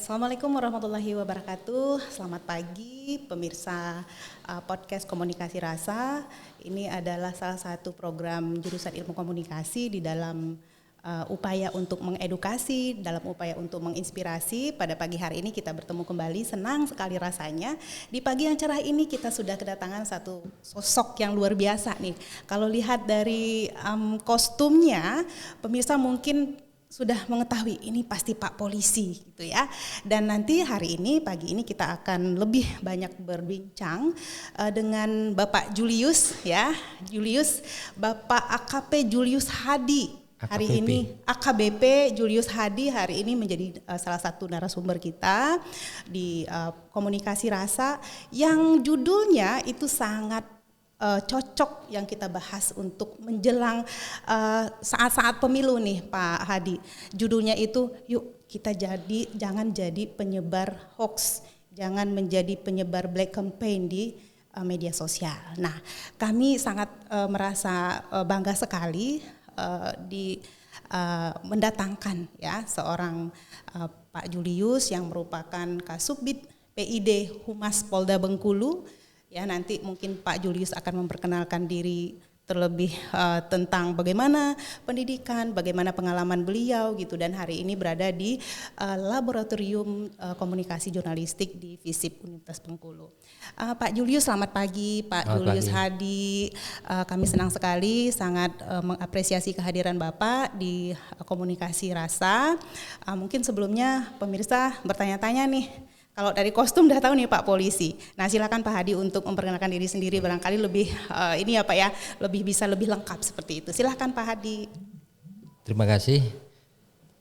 Assalamualaikum warahmatullahi wabarakatuh. Selamat pagi pemirsa podcast Komunikasi Rasa. Ini adalah salah satu program jurusan Ilmu Komunikasi di dalam upaya untuk mengedukasi, dalam upaya untuk menginspirasi. Pada pagi hari ini kita bertemu kembali, senang sekali rasanya. Di pagi yang cerah ini kita sudah kedatangan satu sosok yang luar biasa nih. Kalau lihat dari kostumnya, pemirsa mungkin sudah mengetahui ini pasti Pak Polisi gitu ya. Dan nanti hari ini pagi ini kita akan lebih banyak berbincang dengan Bapak Julius ya. Julius, Bapak AKP Julius Hadi. Hari ini AKBP Julius Hadi hari ini menjadi salah satu narasumber kita di Komunikasi Rasa yang judulnya itu sangat cocok yang kita bahas untuk menjelang saat-saat pemilu nih Pak Hadi. Judulnya itu yuk kita jangan jadi penyebar hoax, jangan menjadi penyebar black campaign di media sosial. Nah, kami sangat merasa bangga sekali mendatangkan ya seorang Pak Julius yang merupakan Kasubdit PID Humas Polda Bengkulu. Ya, nanti mungkin Pak Julius akan memperkenalkan diri terlebih tentang bagaimana pendidikan, bagaimana pengalaman beliau gitu, dan hari ini berada di Laboratorium Komunikasi Jurnalistik di FISIP Universitas Bengkulu. Pak Julius, selamat pagi Pak Julius Hadi. Kami senang sekali, sangat mengapresiasi kehadiran Bapak di Komunikasi Rasa. Mungkin sebelumnya pemirsa bertanya-tanya nih, kalau dari kostum udah tahu nih Pak Polisi. Nah, silakan Pak Hadi untuk memperkenalkan diri sendiri, barangkali lebih ini ya Pak ya, lebih lengkap seperti itu. Silakan Pak Hadi. Terima kasih.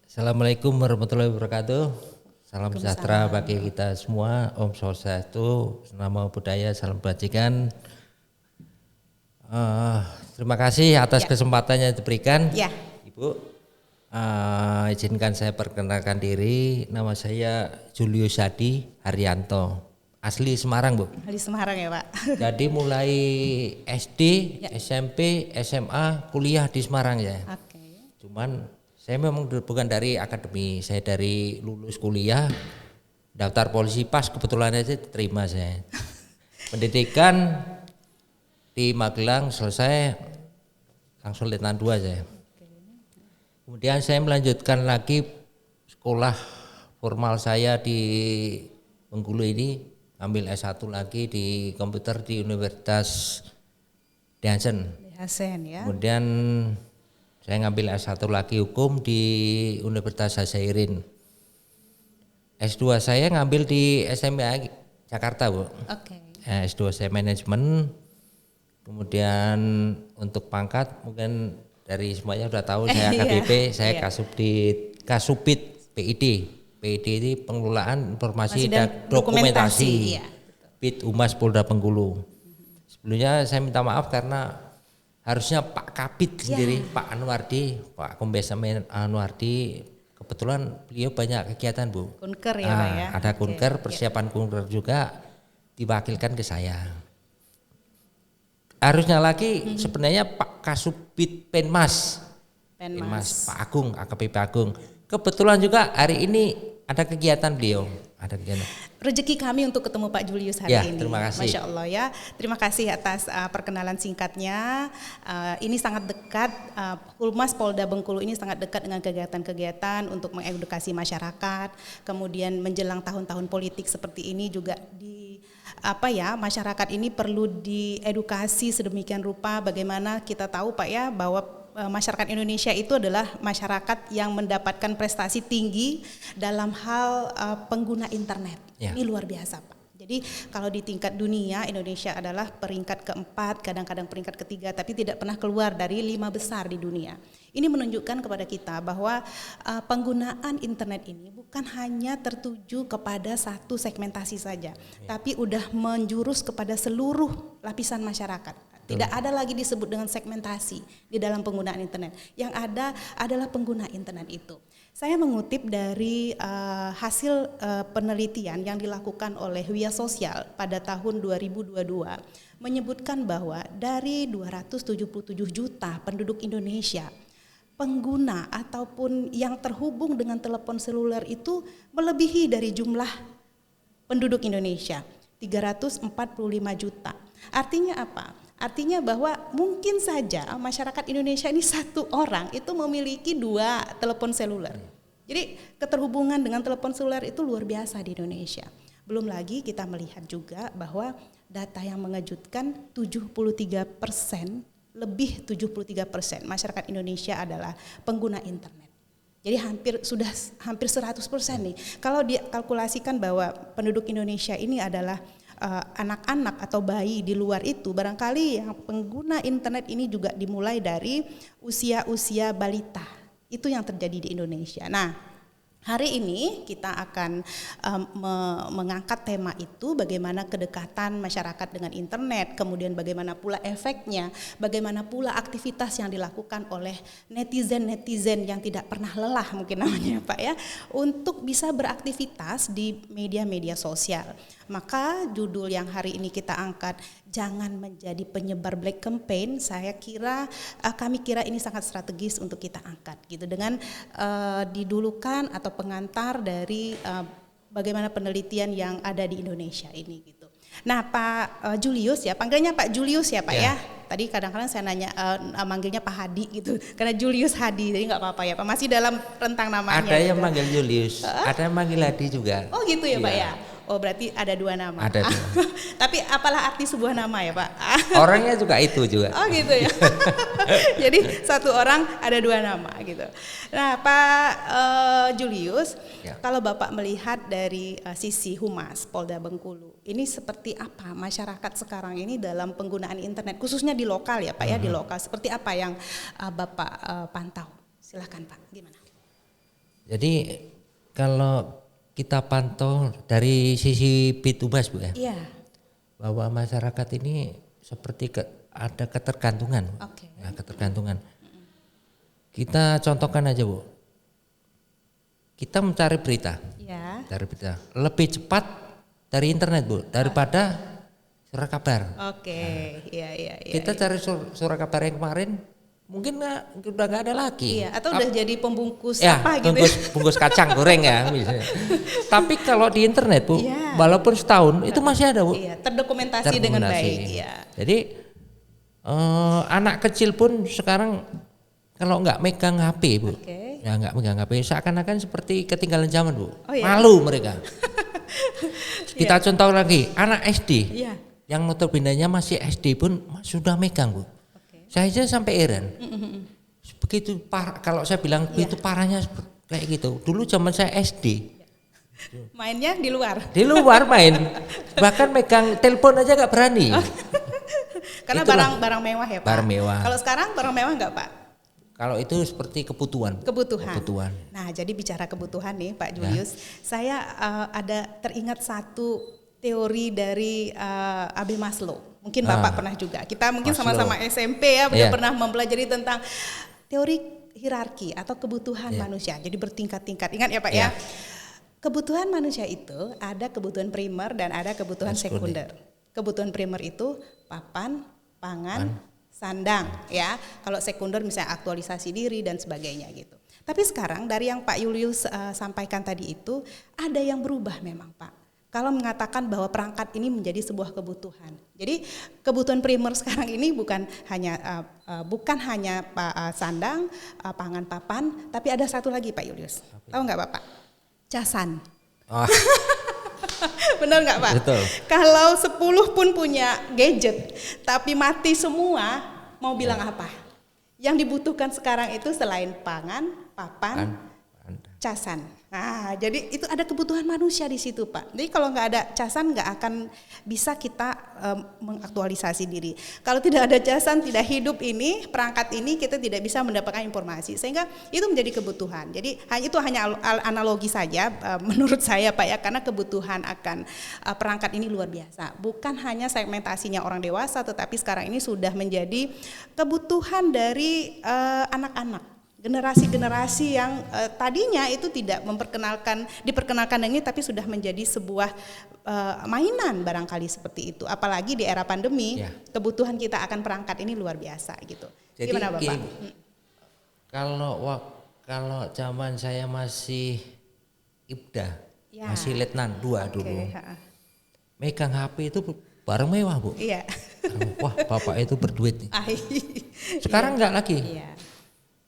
Assalamualaikum warahmatullahi wabarakatuh. Salam sejahtera bagi kita semua. Om Swastiastu, Namo Buddhaya, salam kebajikan. Terima kasih atas kesempatannya yang diberikan, Ibu. Izinkan saya perkenalkan diri, nama saya Julius Hadi Haryanto, asli Semarang Bu. Asli Semarang ya Pak. Jadi mulai SD, SMP, SMA, kuliah di Semarang ya. Cuman saya memang bukan dari akademi, saya dari lulus kuliah, daftar polisi pas kebetulan aja diterima saya. Pendidikan di Magelang selesai, langsung Letnan 2 saya. Kemudian saya melanjutkan lagi sekolah formal saya di Bengkulu ini, ambil S1 lagi di komputer di Universitas Dhansen. Ya. Kemudian saya ngambil S1 lagi hukum di Universitas Hasyairin. S2 saya ngambil di SMA Jakarta Bu. S2 saya manajemen. Kemudian untuk pangkat mungkin dari semuanya sudah tahu saya AKBP, saya Kasubdit PID. PID ini pengelolaan informasi dan dokumentasi. PID Humas Polda Bengkulu. Sebelumnya saya minta maaf karena harusnya Pak Kabid sendiri, Pak Anwardi, Pak Kombes Anwardi, kebetulan beliau banyak kegiatan Bu. Kunker ya Pak ya. Ada kunker, persiapan kunker juga diwakilkan ke saya. Harusnya lagi sebenarnya Pak Kasubdit Penmas Pak Agung, AKBP Agung. Kebetulan juga hari ini ada kegiatan beliau. Ada kegiatan. Rezeki kami untuk ketemu Pak Julius hari ini. Terima kasih. Masya Allah ya. Terima kasih atas perkenalan singkatnya. Ini sangat dekat, Humas Polda Bengkulu ini sangat dekat dengan kegiatan-kegiatan untuk mengedukasi masyarakat. Kemudian menjelang tahun-tahun politik seperti ini juga masyarakat ini perlu diedukasi sedemikian rupa. Bagaimana kita tahu Pak ya bahwa masyarakat Indonesia itu adalah masyarakat yang mendapatkan prestasi tinggi dalam hal pengguna internet. Ini luar biasa Pak. Jadi kalau di tingkat dunia Indonesia adalah peringkat keempat, kadang-kadang peringkat ketiga, tapi tidak pernah keluar dari 5 besar di dunia. Ini menunjukkan kepada kita bahwa penggunaan internet ini bukan hanya tertuju kepada satu segmentasi saja, tapi udah menjurus kepada seluruh lapisan masyarakat. Tidak ada lagi disebut dengan segmentasi di dalam penggunaan internet. Yang ada adalah pengguna internet itu. Saya mengutip dari hasil penelitian yang dilakukan oleh Wia Sosial pada tahun 2022 menyebutkan bahwa dari 277 juta penduduk Indonesia pengguna ataupun yang terhubung dengan telepon seluler itu melebihi dari jumlah penduduk Indonesia, 345 juta. Artinya apa? Artinya bahwa mungkin saja masyarakat Indonesia ini satu orang itu memiliki 2 telepon seluler. Jadi keterhubungan dengan telepon seluler itu luar biasa di Indonesia. Belum lagi kita melihat juga bahwa data yang mengejutkan 73%, lebih 73% masyarakat Indonesia adalah pengguna internet. Jadi hampir 100% nih. Kalau dikalkulasikan bahwa penduduk Indonesia ini adalah anak-anak atau bayi di luar itu, barangkali yang pengguna internet ini juga dimulai dari usia-usia balita. Itu yang terjadi di Indonesia. Nah, hari ini kita akan mengangkat tema itu, bagaimana kedekatan masyarakat dengan internet, kemudian bagaimana pula efeknya, bagaimana pula aktivitas yang dilakukan oleh netizen-netizen yang tidak pernah lelah mungkin namanya Pak ya, untuk bisa beraktivitas di media-media sosial. Maka judul yang hari ini kita angkat, jangan menjadi penyebar black campaign, kami kira ini sangat strategis untuk kita angkat gitu, dengan didulukan atau pengantar dari bagaimana penelitian yang ada di Indonesia ini gitu. Nah Pak Julius ya, panggilnya Pak Julius ya Pak ya. Tadi kadang-kadang saya nanya manggilnya Pak Hadi gitu, karena Julius Hadi, jadi nggak apa-apa ya Pak, masih dalam rentang namanya. Ada yang manggil Julius, ada yang manggil Hadi juga. Oh gitu ya Pak ya. Oh berarti ada 2 nama. Ada 2. Tapi apalah arti sebuah nama ya Pak? Orangnya juga itu juga. Oh gitu ya. Jadi satu orang ada 2 nama gitu. Nah Pak Julius, kalau Bapak melihat dari sisi Humas Polda Bengkulu, ini seperti apa masyarakat sekarang ini dalam penggunaan internet, khususnya di lokal ya Pak ya, di lokal. Seperti apa yang Bapak pantau? Silahkan Pak, gimana? Jadi kalau kita pantau dari sisi B2B Bu ya, bahwa masyarakat ini seperti ada ketergantungan. Ya, ketergantungan. Kita contohkan aja Bu, kita mencari berita, cari berita lebih cepat dari internet Bu, daripada surat kabar. Kita cari surat kabar yang kemarin, mungkin udah nggak ada lagi. Atau udah jadi pembungkus bungkus kacang goreng ya misalnya. Tapi kalau di internet Bu, walaupun setahun itu masih ada Bu. Terdokumentasi dengan baik. Jadi anak kecil pun sekarang kalau nggak megang HP Bu, ya nggak megang HP, seakan-akan seperti ketinggalan zaman Bu. Malu mereka. Kita contoh lagi, anak SD yang notabene-nya masih SD pun sudah megang Bu. Saya aja sampai heran. Begitu parah, kalau saya bilang begitu parahnya kayak gitu. Dulu zaman saya SD. Mainnya di luar. Di luar main. Bahkan megang telepon aja gak berani. Karena barang mewah ya Pak. Barang mewah. Kalau sekarang barang mewah enggak Pak? Kalau itu seperti kebutuhan. Nah, jadi bicara kebutuhan nih Pak Julius, saya ada teringat satu teori dari A.B. Maslow. Mungkin Bapak pernah juga. Kita mungkin sama-sama SMP ya, udah pernah mempelajari tentang teori hierarki atau kebutuhan manusia. Jadi bertingkat-tingkat. Ingat ya Pak ya. Kebutuhan manusia itu ada kebutuhan primer dan ada kebutuhan sekunder. Kebutuhan primer itu papan, pangan, sandang ya. Kalau sekunder misalnya aktualisasi diri dan sebagainya gitu. Tapi sekarang dari yang Pak Julius sampaikan tadi itu ada yang berubah memang Pak. Kalau mengatakan bahwa perangkat ini menjadi sebuah kebutuhan. Jadi kebutuhan primer sekarang ini bukan hanya sandang, pangan, papan, tapi ada satu lagi Pak Julius. Tahu nggak Bapak? Casan. Benar nggak Pak? Betul. Kalau 10 pun punya gadget, tapi mati semua, mau bilang apa? Yang dibutuhkan sekarang itu selain pangan, papan, casan. Nah, jadi itu ada kebutuhan manusia di situ Pak. Jadi kalau nggak ada casan nggak akan bisa kita mengaktualisasi diri. Kalau tidak ada casan, tidak hidup ini, perangkat ini kita tidak bisa mendapatkan informasi. Sehingga itu menjadi kebutuhan. Jadi itu hanya analogi saja menurut saya Pak ya, karena kebutuhan akan perangkat ini luar biasa. Bukan hanya segmentasinya orang dewasa, tetapi sekarang ini sudah menjadi kebutuhan dari anak-anak. Generasi-generasi yang tadinya itu tidak diperkenalkan ini, tapi sudah menjadi sebuah mainan barangkali seperti itu. Apalagi di era pandemi, kebutuhan kita akan perangkat ini luar biasa gitu. Jadi gimana Bapak? Kalau zaman saya masih Ibda, masih Letnan 2 dulu. Megang HP itu barang mewah, Bu. Iya. Wah, bapak itu berduit nih. Sekarang enggak lagi. Iya.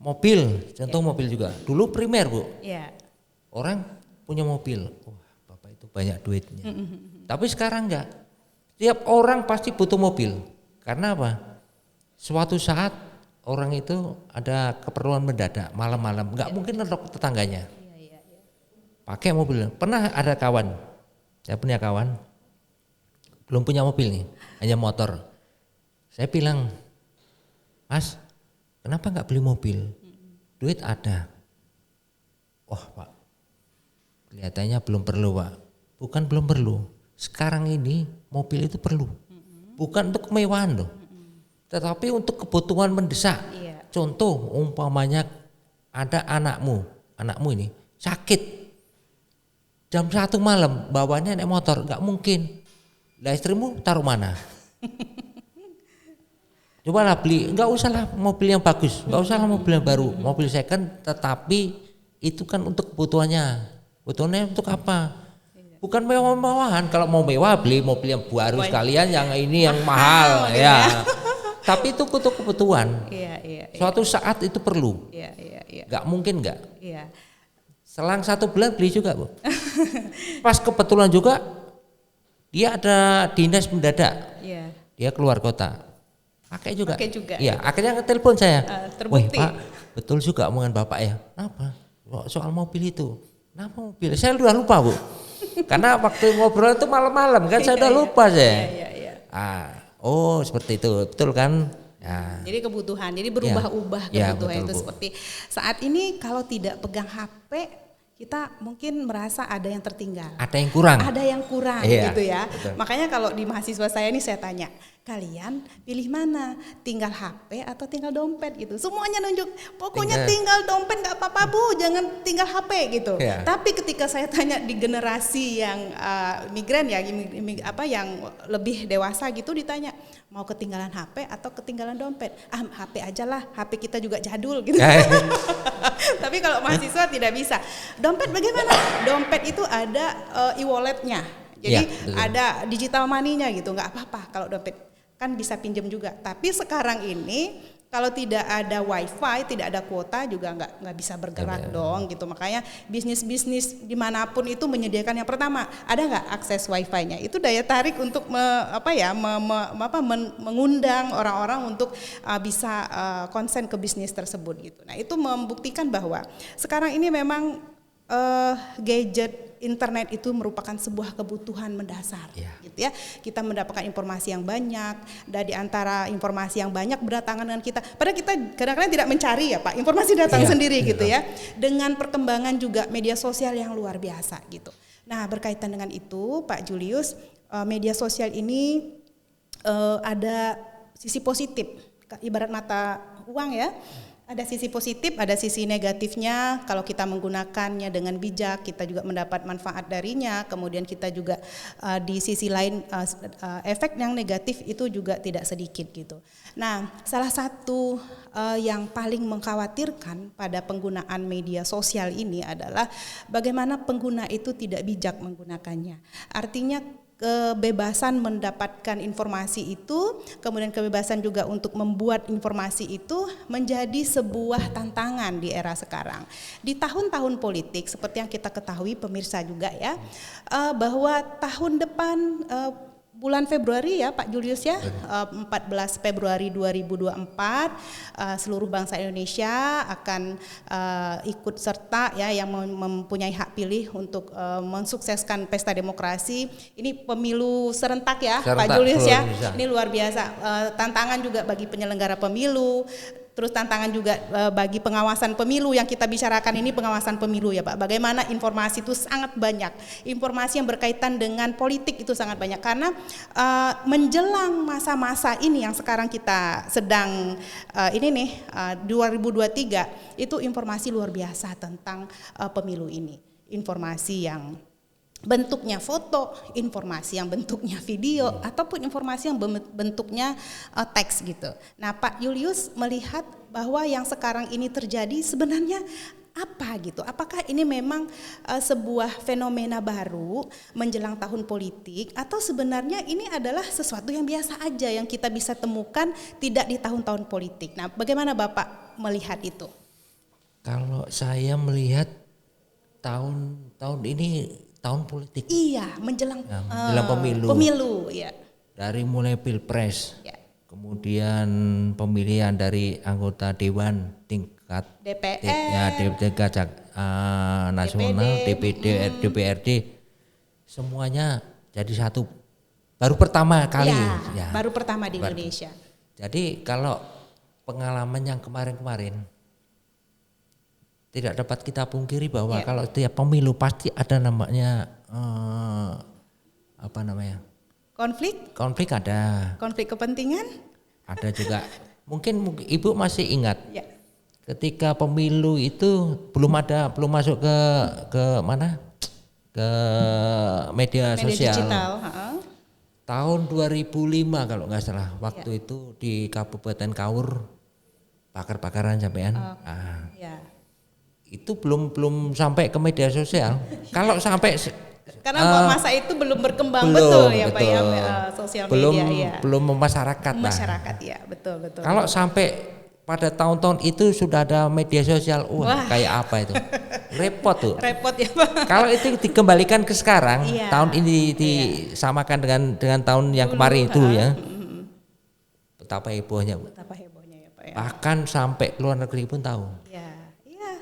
Mobil, contoh mobil juga. Dulu primer, Bu. Iya. Orang punya mobil. Wah, bapak itu banyak duitnya. Tapi sekarang enggak. Tiap orang pasti butuh mobil. Karena apa? Suatu saat orang itu ada keperluan mendadak malam-malam, nggak mungkin nelfon tetangganya. Pakai mobil. Pernah ada kawan, saya punya kawan, belum punya mobil nih, hanya motor. Saya bilang, Mas, kenapa nggak beli mobil? Duit ada. Wah, Pak, kelihatannya belum perlu, Pak. Bukan belum perlu. Sekarang ini mobil itu perlu, bukan untuk kemewahan loh. Tetapi untuk kebutuhan mendesak. Contoh umpamanya ada anakmu ini sakit jam 1 malam bawanya naik motor, nggak mungkin. Lah istrimu taruh mana? Cobalah beli, nggak usahlah mobil yang bagus, nggak usahlah mobil yang baru, mobil second, tetapi itu kan untuk kebutuhannya. Kebutuhannya untuk apa? Bukan mewah-mewahan. Kalau mau mewah beli mobil yang baru sekalian, yang ini yang mahal ya. Tapi itu untuk kebutuhan. Suatu saat itu perlu. Gak mungkin gak. Selang 1 bulan beli juga, Bu. Pas kebetulan juga dia ada dinas mendadak. Dia keluar kota. Pakai juga. Iya, akhirnya telepon saya. Terbukti. Wah, Pak, betul juga omongan Bapak ya. Kenapa? Soal mobil itu. Kenapa mobil? Saya udah lupa, Bu. Karena waktu ngobrol itu malam-malam kan saya udah lupa saya. Oh seperti itu, betul kan? Ya. Jadi kebutuhan, jadi berubah-ubah kebutuhan itu seperti saat ini kalau tidak pegang HP kita mungkin merasa ada yang tertinggal. Ada yang kurang. Ada yang kurang gitu ya. Betul. Makanya kalau di mahasiswa saya ini saya tanya, kalian pilih mana? Tinggal HP atau tinggal dompet gitu. Semuanya nunjuk, pokoknya tinggal dompet nggak apa-apa Bu, jangan tinggal HP gitu. Tapi ketika saya tanya di generasi yang migran ya, yang lebih dewasa gitu ditanya, mau ketinggalan HP atau ketinggalan dompet? HP aja lah, HP kita juga jadul gitu. Tapi kalau mahasiswa tidak bisa. Dompet bagaimana? Dompet itu ada e-walletnya. Jadi ada digital money-nya gitu, nggak apa-apa kalau dompet. Kan bisa pinjam juga. Tapi sekarang ini kalau tidak ada wifi, tidak ada kuota juga nggak bisa bergerak dong gitu. Makanya bisnis-bisnis dimanapun itu menyediakan yang pertama, ada nggak akses wifi-nya? Itu daya tarik untuk mengundang orang-orang untuk bisa konsen ke bisnis tersebut gitu. Nah itu membuktikan bahwa sekarang ini memang gadget internet itu merupakan sebuah kebutuhan mendasar, gitu ya. Kita mendapatkan informasi yang banyak, dan di antara informasi yang banyak berdatangan dengan kita. Padahal kita kadang-kadang tidak mencari ya Pak, informasi datang sendiri gitu ya. Dengan perkembangan juga media sosial yang luar biasa gitu. Nah berkaitan dengan itu Pak Julius, media sosial ini ada sisi positif, ibarat mata uang ya. Ada sisi positif, ada sisi negatifnya. Kalau kita menggunakannya dengan bijak, kita juga mendapat manfaat darinya. Kemudian kita juga di sisi lain efek yang negatif itu juga tidak sedikit gitu. Nah, salah satu yang paling mengkhawatirkan pada penggunaan media sosial ini adalah bagaimana pengguna itu tidak bijak menggunakannya. Artinya kebebasan mendapatkan informasi itu, kemudian kebebasan juga untuk membuat informasi itu menjadi sebuah tantangan di era sekarang. Di tahun-tahun politik seperti yang kita ketahui pemirsa juga ya, bahwa tahun depan bulan Februari ya Pak Julius ya, 14 Februari 2024 seluruh bangsa Indonesia akan ikut serta ya yang mempunyai hak pilih untuk mensukseskan pesta demokrasi. Ini pemilu serentak ya Pak Julius ya. Ini luar biasa, tantangan juga bagi penyelenggara pemilu. Terus tantangan juga bagi pengawasan pemilu yang kita bicarakan ini, pengawasan pemilu ya Pak. Bagaimana informasi itu sangat banyak, informasi yang berkaitan dengan politik itu sangat banyak karena menjelang masa-masa ini yang sekarang kita sedang 2023 itu informasi luar biasa tentang pemilu ini, informasi yang bentuknya foto, informasi yang bentuknya video, ataupun informasi yang bentuknya teks gitu. Nah, Pak Julius melihat bahwa yang sekarang ini terjadi sebenarnya apa gitu? Apakah ini memang sebuah fenomena baru menjelang tahun politik, atau sebenarnya ini adalah sesuatu yang biasa aja yang kita bisa temukan tidak di tahun-tahun politik? Nah, bagaimana Bapak melihat itu? Kalau saya melihat tahun ini tahun politik. Iya, menjelang pemilu. Pemilu, ya. Dari mulai pilpres, ya. Kemudian pemilihan dari anggota dewan tingkat DPR, nasional, DPD, DPRD, semuanya jadi satu. Baru pertama kali. Ya. Baru pertama di Indonesia. Jadi kalau pengalaman yang kemarin-kemarin, tidak dapat kita pungkiri bahwa kalau tiap pemilu pasti ada namanya konflik ada, konflik kepentingan ada juga. Mungkin Ibu masih ingat ketika pemilu itu belum masuk ke mana, ke media sosial digital, tahun 2005 kalau nggak salah. Waktu itu di Kabupaten Kaur bakar-bakaran sampean. Itu belum sampai ke media sosial. Kalau sampai karena masa itu belum berkembang betul ya Pak ya, sosial media belum memasyarakat. Masyarakat ya, betul. Kalau sampai pada tahun-tahun itu sudah ada media sosial, kayak apa itu? Repot tuh. Repot ya Pak. Kalau itu dikembalikan ke sekarang, tahun ini disamakan dengan tahun yang kemarin itu ya. Betapa hebohnya ya Pak ya. Bahkan sampai luar negeri pun tahu.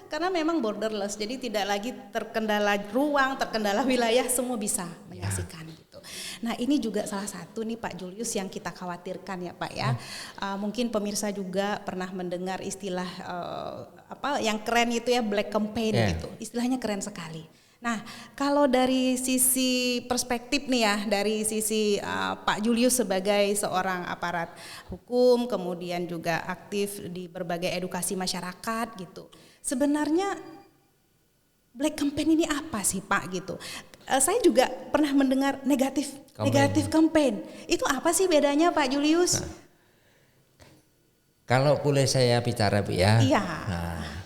Karena memang borderless, jadi tidak lagi terkendala ruang, terkendala wilayah, semua bisa menyaksikan gitu. Nah, ini juga salah satu nih Pak Julius yang kita khawatirkan ya Pak ya. Mungkin pemirsa juga pernah mendengar istilah yang keren itu ya, black campaign gitu. Istilahnya keren sekali. Nah, kalau dari sisi perspektif nih ya, dari sisi Pak Julius sebagai seorang aparat hukum, kemudian juga aktif di berbagai edukasi masyarakat gitu. Sebenarnya black campaign ini apa sih Pak gitu? Saya juga pernah mendengar negatif campaign. Itu apa sih bedanya Pak Julius? Kalau boleh saya bicara Bu ya. Iya.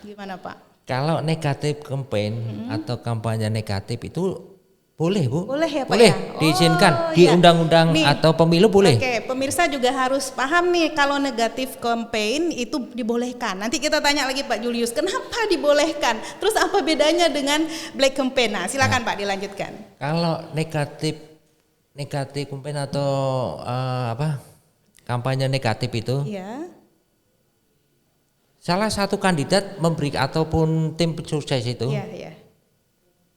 Gimana Pak? Kalau negatif campaign atau kampanye negatif itu boleh Bu. Boleh ya Pak boleh, ya? diizinkan di undang-undang atau pemilu boleh. Oke, pemirsa juga harus paham nih kalau negatif campaign itu dibolehkan. Nanti kita tanya lagi Pak Julius, kenapa dibolehkan? Terus apa bedanya dengan black campaign? Nah, silakan Pak dilanjutkan. Kalau negatif campaign atau kampanye negatif itu. Salah satu kandidat memberi ataupun tim sukses itu.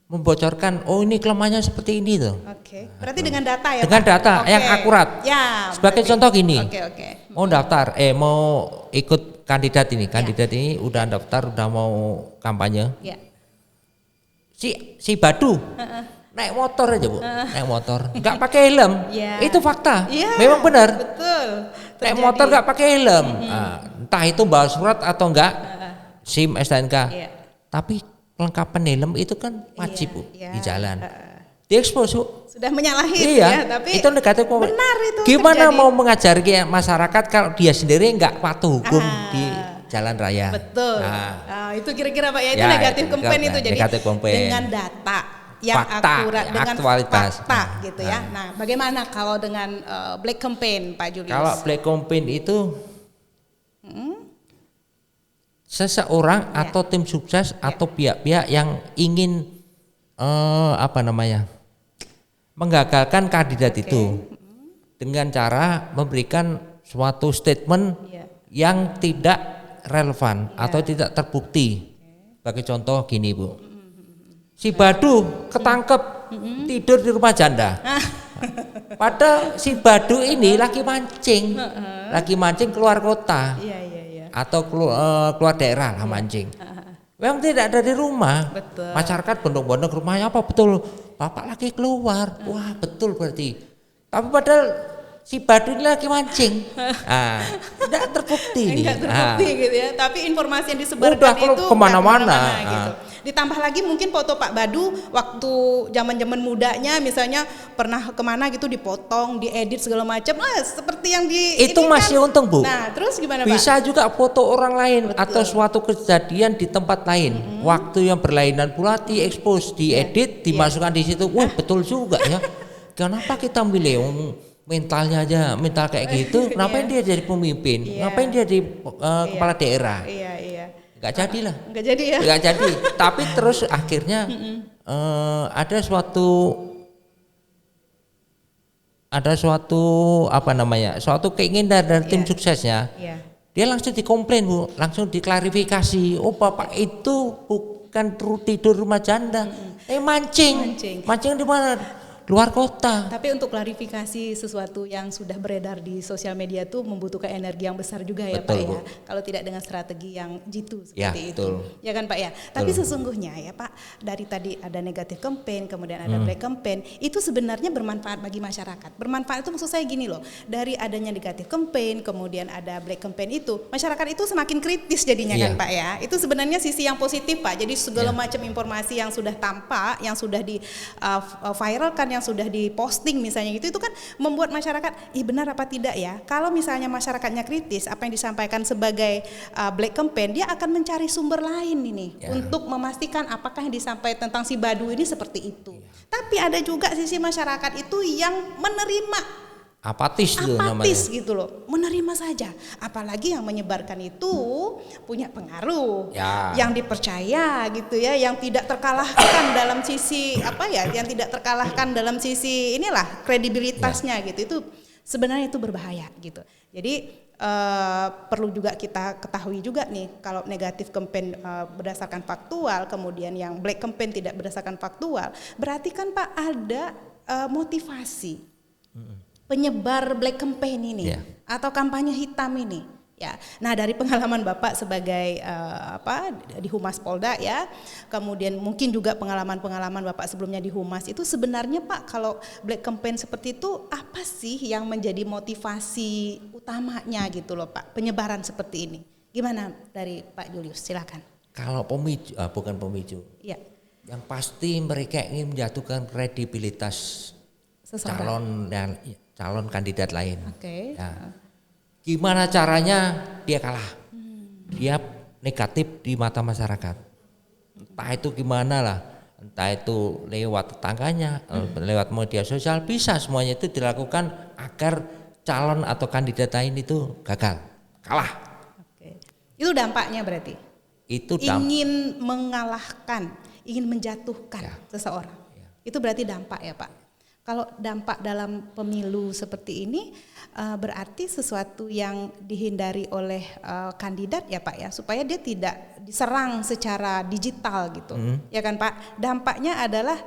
Membocorkan, ini kelemahannya seperti ini tuh. Berarti dengan data ya Dengan Pak? data yang akurat. Sebagai contoh gini, mau daftar, mau ikut kandidat ini, ini udah daftar, udah mau kampanye. Si Badu naik motor aja Bu, naik motor, nggak pakai helm, itu fakta, memang benar. Betul. Naik motor nggak pakai helm, entah itu bawa surat atau enggak, SIM, STNK, tapi kelengkapan helm itu kan wajib Bu di jalan. Diekspos Bu. Sudah menyalahi tapi itu negatif. Benar itu. Gimana mau mengajari masyarakat kalau dia sendiri nggak patuh hukum di jalan raya? Betul. Itu kira-kira Pak ya, itu negatif campaign itu. Jadi dengan data yang akurat, dengan fakta gitu ya. Nah, bagaimana kalau dengan black campaign Pak Julius? Kalau black campaign itu seseorang atau tim sukses atau pihak-pihak yang ingin menggagalkan kandidat itu dengan cara memberikan suatu statement yang tidak relevan atau tidak terbukti. Sebagai contoh gini Bu, si Badu ketangkep tidur di rumah janda. Padahal si Badu ini lagi mancing keluar kota. Atau keluar daerah lah mancing. Memang tidak ada di rumah. Betul. Masyarakat bondong-bondong rumahnya, apa betul Bapak lagi keluar? Wah betul berarti. Tapi padahal si Badu ini lagi mancing. Tidak terbukti nih. Enggak terbukti gitu ya. Tapi informasi yang disebarkan itu kemana-mana. Gitu. Ditambah lagi mungkin foto Pak Badu waktu zaman-zaman mudanya, misalnya pernah kemana gitu dipotong, diedit segala macam. Seperti yang itu masih kan untung Bu. Nah terus gimana Pak? Bisa juga foto orang lain. Betul. Atau suatu kejadian di tempat lain. Waktu yang berlainan pula diekspos, diedit, dimasukkan di situ. Wah betul juga ya. Kenapa kita milih mentalnya aja, mental kayak gitu, ngapain dia jadi pemimpin, ngapain dia jadi kepala daerah, nggak jadilah, nggak jadi ya, nggak jadi. Tapi terus akhirnya ada suatu apa namanya, suatu keinginan dari tim suksesnya, dia langsung dikomplain Bu, langsung diklarifikasi, oh Bapak itu bukan tidur rumah janda, mancing di mana? Luar kota. Tapi untuk klarifikasi sesuatu yang sudah beredar di sosial media itu membutuhkan energi yang besar juga ya Pak ya. Kalau tidak dengan strategi yang jitu seperti itu. Ya kan Pak ya. Tapi sesungguhnya ya Pak, dari tadi ada negatif campaign, kemudian ada black campaign, itu sebenarnya bermanfaat bagi masyarakat. Bermanfaat itu maksud saya gini loh, dari adanya negatif campaign, kemudian ada black campaign itu, masyarakat itu semakin kritis jadinya kan Pak ya. Itu sebenarnya sisi yang positif Pak. Jadi segala macam informasi yang sudah tampak, yang sudah di viralkan, yang sudah diposting misalnya gitu, itu kan membuat masyarakat benar apa tidak ya. Kalau misalnya masyarakatnya kritis apa yang disampaikan sebagai black campaign, dia akan mencari sumber lain ini untuk memastikan apakah yang disampaikan tentang si Badu ini seperti itu. Tapi ada juga sisi masyarakat itu yang menerima apatis gitu loh, menerima saja. Apalagi yang menyebarkan itu punya pengaruh, yang dipercaya gitu ya, yang tidak terkalahkan dalam sisi yang tidak terkalahkan dalam sisi inilah kredibilitasnya gitu. Itu sebenarnya itu berbahaya gitu. Jadi perlu juga kita ketahui juga nih, kalau negatif campaign berdasarkan faktual, kemudian yang black campaign tidak berdasarkan faktual, berarti kan Pak ada motivasi penyebar black campaign ini atau kampanye hitam ini ya. Nah dari pengalaman Bapak sebagai di Humas Polda ya, kemudian mungkin juga pengalaman Bapak sebelumnya di Humas, itu sebenarnya Pak kalau black campaign seperti itu apa sih yang menjadi motivasi utamanya gitu loh Pak, penyebaran seperti ini? Gimana dari Pak Julius, silakan. Kalau pemicu, bukan pemicu, yang pasti mereka ingin menjatuhkan kredibilitas calon kandidat lain. Gimana caranya dia kalah? Dia negatif di mata masyarakat. Entah itu gimana lah, entah itu lewat tetangganya, lewat media sosial, bisa semuanya itu dilakukan agar calon atau kandidat lain itu gagal, kalah. Itu dampaknya berarti? Itu ingin mengalahkan, ingin menjatuhkan seseorang. Itu berarti dampak ya Pak? Kalau dampak dalam pemilu seperti ini berarti sesuatu yang dihindari oleh kandidat ya Pak ya, supaya dia tidak diserang secara digital gitu. Ya kan Pak? Dampaknya adalah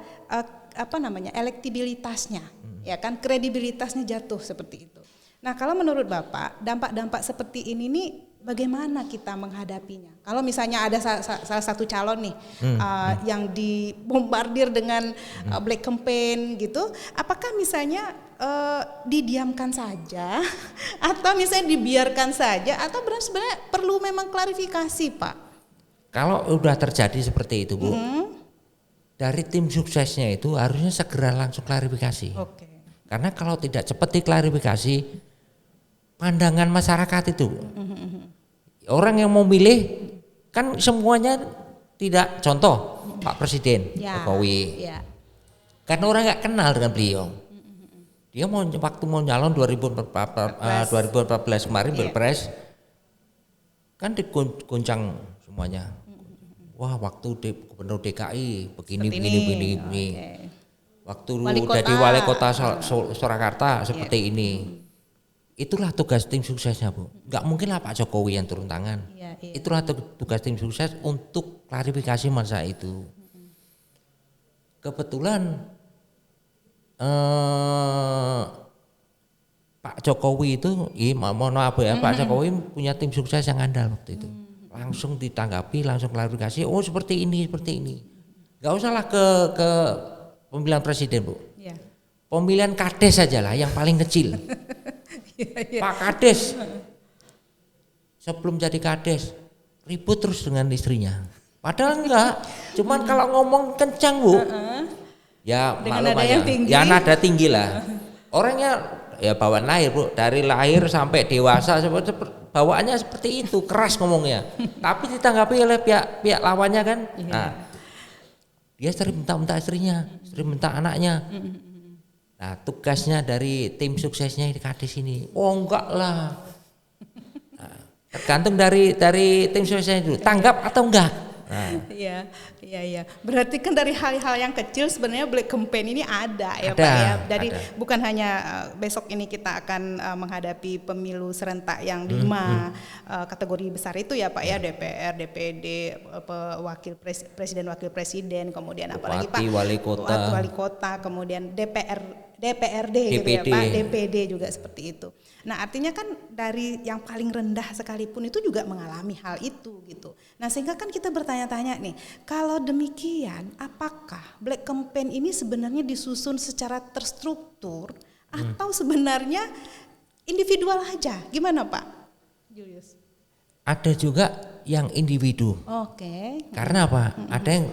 elektibilitasnya, ya kan, kredibilitasnya jatuh seperti itu. Nah, kalau menurut Bapak, dampak-dampak seperti ini nih bagaimana kita menghadapinya? Kalau misalnya ada salah satu calon nih yang dibombardir dengan black campaign gitu, apakah misalnya didiamkan saja atau misalnya dibiarkan saja, atau sebenarnya perlu memang klarifikasi Pak? Kalau udah terjadi seperti itu Bu, dari tim suksesnya itu harusnya segera langsung klarifikasi. Karena kalau tidak cepat diklarifikasi, pandangan masyarakat itu, orang yang mau milih kan semuanya tidak, contoh Pak Presiden Jokowi, karena orang nggak kenal dengan beliau. Dia waktu mau nyalon 2014 kemarin Pilpres, kan diguncang semuanya. Wah, waktu gubernur DKI begini. Waktu jadi wali kota Surakarta seperti ini. Itulah tugas tim suksesnya Bu. Nggak mungkin lah Pak Jokowi yang turun tangan. Itulah tugas tim sukses untuk klarifikasi masa itu. Kebetulan Pak Jokowi itu, mohon maaf ya, Pak Jokowi punya tim sukses yang andal waktu itu. Langsung ditanggapi, langsung klarifikasi. Oh seperti ini. Nggak usahlah ke pemilihan presiden Bu. Pemilihan kades saja lah yang paling kecil. Pak Kades sebelum jadi Kades ribut terus dengan istrinya. Padahal enggak, cuman kalau ngomong kencang Bu, ya dengan nada yang tinggi. Ya nada tinggi lah. Orangnya ya bawaan lahir Bu, dari lahir sampai dewasa bawaannya seperti itu, keras ngomongnya. Tapi ditanggapi oleh pihak lawannya kan. Nah, dia sering minta istrinya, sering minta anaknya. Nah, tugasnya dari tim suksesnya di Kades ini, oh enggak lah. Nah, tergantung dari tim suksesnya itu, tanggap atau enggak. Nah. Iya. Berarti kan dari hal-hal yang kecil sebenarnya black campaign ini ada ya Pak ya. Jadi bukan hanya besok ini kita akan menghadapi pemilu serentak yang 5 kategori besar itu ya Pak ya, DPR, DPD, wakil presiden, kemudian apalagi Pak wali kota, kemudian DPRD gitu ya Pak, DPD juga seperti itu. Nah artinya kan dari yang paling rendah sekalipun itu juga mengalami hal itu gitu. Nah sehingga kan kita bertanya-tanya nih, kalau demikian apakah black campaign ini sebenarnya disusun secara terstruktur atau sebenarnya individual aja? Gimana Pak Julius? Ada juga yang individu. Oke. Karena apa? Ada yang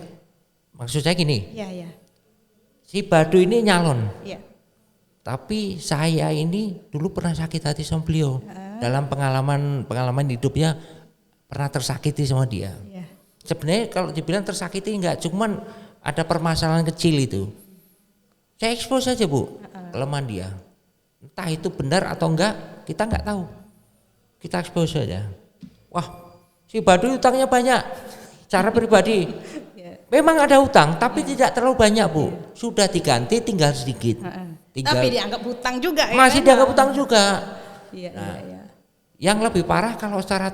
maksud saya gini. Iya. Si Badu ini nyalon. Iya. Tapi saya ini dulu pernah sakit hati sama beliau. Dalam pengalaman hidupnya pernah tersakiti sama dia. Sebenarnya kalau dibilang tersakiti enggak, cuman ada permasalahan kecil itu. Saya expose saja Bu, kelemahan dia. Entah itu benar atau enggak, kita enggak tahu. Kita expose saja. Wah, si Badu utangnya banyak. Cara pribadi. Memang ada utang, tapi tidak terlalu banyak Bu. Sudah diganti, tinggal sedikit. Tapi dianggap hutang juga ya? Masih dianggap hutang juga. Iya. Yang lebih parah kalau secara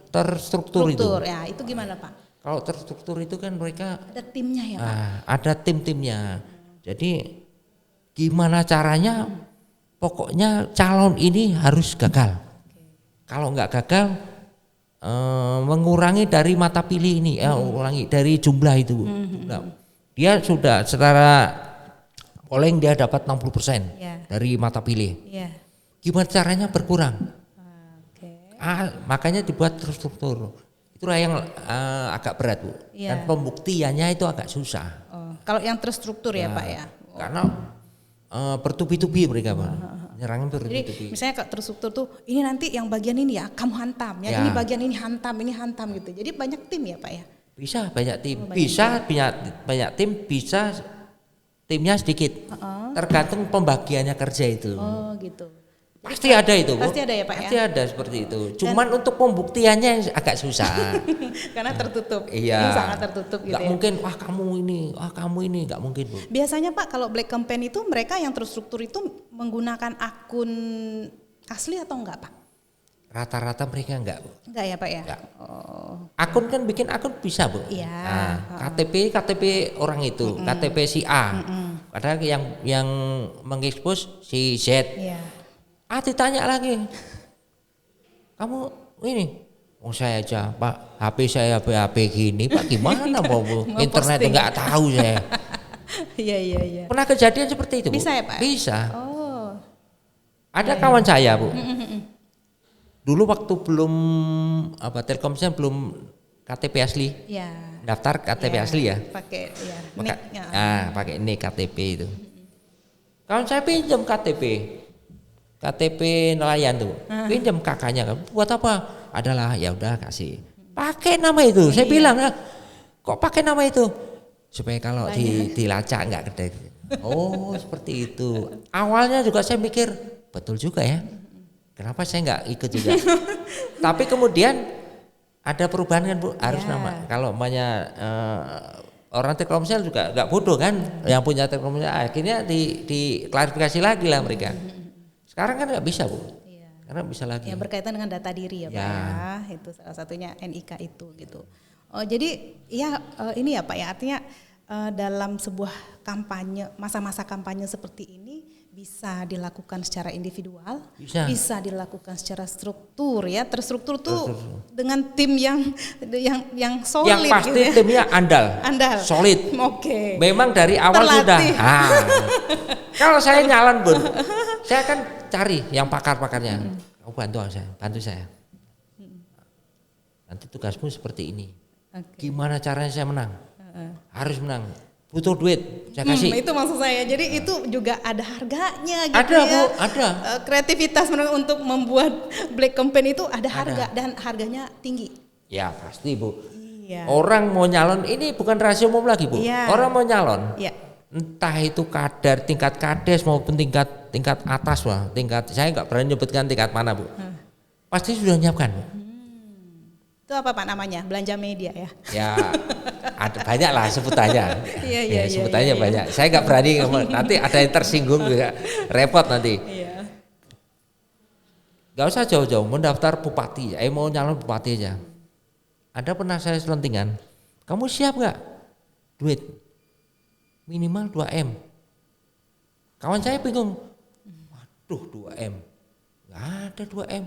terstruktur itu. Ya, itu gimana Pak? Kalau terstruktur itu kan mereka ada timnya ya Pak? Ada tim-timnya. Jadi gimana caranya? Pokoknya calon ini harus gagal. Kalau nggak gagal, mengurangi dari mata pilih ini, mengurangi dari jumlah itu. Dia sudah secara polling dia dapat 60% dari mata pilih. Gimana caranya berkurang? Makanya dibuat terstruktur. Itulah yang agak berat Bu. Dan pembuktiannya itu agak susah. Kalau yang terstruktur ya Pak ya? Karena bertubi-tubi mereka Pak. Nyerangin bertubi-tubi. Jadi misalnya kalau terstruktur tuh ini nanti yang bagian ini ya kamu hantam, ini bagian ini hantam gitu. Jadi banyak tim ya Pak ya? Bisa banyak tim, banyak tim, bisa timnya sedikit. Tergantung pembagiannya kerja itu. Oh gitu. Pasti ada itu Bu. Pasti ada ya Pak Pasti ada seperti itu. Cuman untuk pembuktiannya yang agak susah. Karena tertutup. Iya. Sangat tertutup gitu. Gak mungkin kamu ini gak mungkin Bu. Biasanya Pak kalau black campaign itu mereka yang terstruktur itu menggunakan akun asli atau enggak Pak? Rata-rata mereka enggak Bu. Enggak ya Pak ya? Enggak. Akun kan bikin akun bisa Bu. Iya. KTP orang itu, KTP si A. Padahal yang mengekspos si Z. Iya. Ditanya lagi, kamu ini, saya aja Pak, HP saya HP gini Pak, gimana mau internet nggak tahu saya. Iya. Pernah kejadian seperti itu Bu? Bisa ya Pak? Bisa. Oh. Ada kawan saya Bu, dulu waktu belum Telkomsel belum KTP asli, daftar KTP asli ya. Pakai pakai NIK KTP itu. Kawan saya pinjam KTP nelayan tuh, pinjam kakaknya, buat apa? Adalah ya udah kasih, pakai nama itu. Saya bilang kok pakai nama itu? Supaya kalau dilacak nggak gede. Oh seperti itu. Awalnya juga saya mikir betul juga ya. Kenapa saya nggak ikut juga? Tapi kemudian ada perubahan kan Bu, harus nama. Kalau banyak orang Telkomsel juga nggak bodoh kan, yang punya Telkomsel akhirnya diklarifikasi lagi lah mereka. Sekarang kan nggak bisa Bu, karena bisa lagi. Ya berkaitan dengan data diri ya Pak ya, itu salah satunya NIK itu gitu. Oh jadi ya ini ya Pak ya, artinya dalam sebuah kampanye, masa-masa kampanye seperti ini bisa dilakukan secara individual, bisa dilakukan secara struktur ya, terstruktur tuh dengan tim yang solid. Yang pasti gitu ya. Timnya andal, solid. Oke. Memang dari awal sudah. Kalau saya nyalon Bun. Saya akan cari yang pakar-pakarnya. Kamu bantu saya. Nanti tugasmu seperti ini. Gimana caranya saya menang? Harus menang. Butuh duit, saya kasih. Itu maksud saya. Jadi itu juga ada harganya gitu ada, ya. Bu, ada. Kreativitas untuk membuat black campaign itu ada harga dan harganya tinggi. Ya pasti, Bu. Iya. Orang mau nyalon ini bukan rahasia umum lagi, Bu. Iya. Orang mau nyalon. Iya. Entah itu tingkat kades maupun tingkat atas, wah, saya nggak berani nyebutkan tingkat mana, Bu. Pasti sudah nyiapkan, Bu. Itu apa Pak namanya? Belanja media ya? Ya, ada banyak lah sebutannya. Iya, sebutannya banyak. Saya nggak berani nanti ada yang tersinggung juga, repot nanti. Iya. Gak usah jauh-jauh, mau daftar bupati, mau nyalon bupati aja. Ada pernah saya selentingan, kamu siap nggak? Duit minimal 2M. Kawan saya bingung, waduh 2M, nggak ada 2M.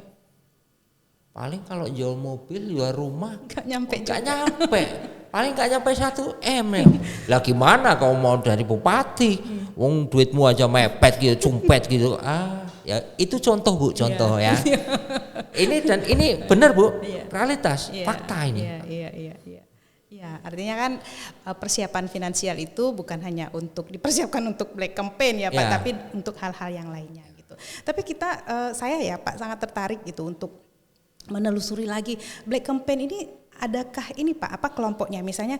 Paling kalau jual mobil, jual rumah, Gak nyampe. Paling gak nyampe 1M ya. Lah gimana kau mau dari bupati? Wong duitmu aja mepet gitu, cumpet gitu. Ya itu contoh, Bu, contoh ya. Ini benar, Bu, realitas, fakta ini. Iya, artinya kan persiapan finansial itu bukan hanya untuk dipersiapkan untuk black campaign ya Pak, tapi untuk hal-hal yang lainnya gitu. Tapi saya ya Pak sangat tertarik gitu untuk menelusuri lagi black campaign ini. Adakah ini Pak kelompoknya misalnya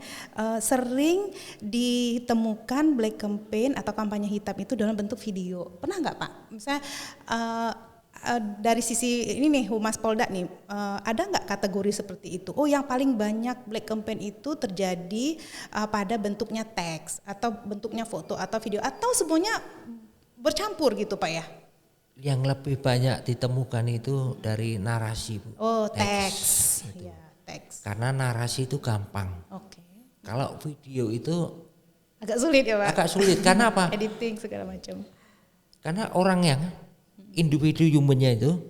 sering ditemukan black campaign atau kampanye hitam itu dalam bentuk video, pernah nggak Pak? Misalnya dari sisi ini nih Humas Polda nih, ada nggak kategori seperti itu? Oh, yang paling banyak black campaign itu terjadi pada bentuknya teks atau bentuknya foto atau video atau semuanya bercampur gitu Pak ya? Yang lebih banyak ditemukan itu dari narasi, Bu. Oh, teks. Ya, teks. Karena narasi itu gampang. Oke. Kalau video itu agak sulit ya Pak? Agak sulit, karena apa? Editing segala macam. Karena orang yang individu humannya itu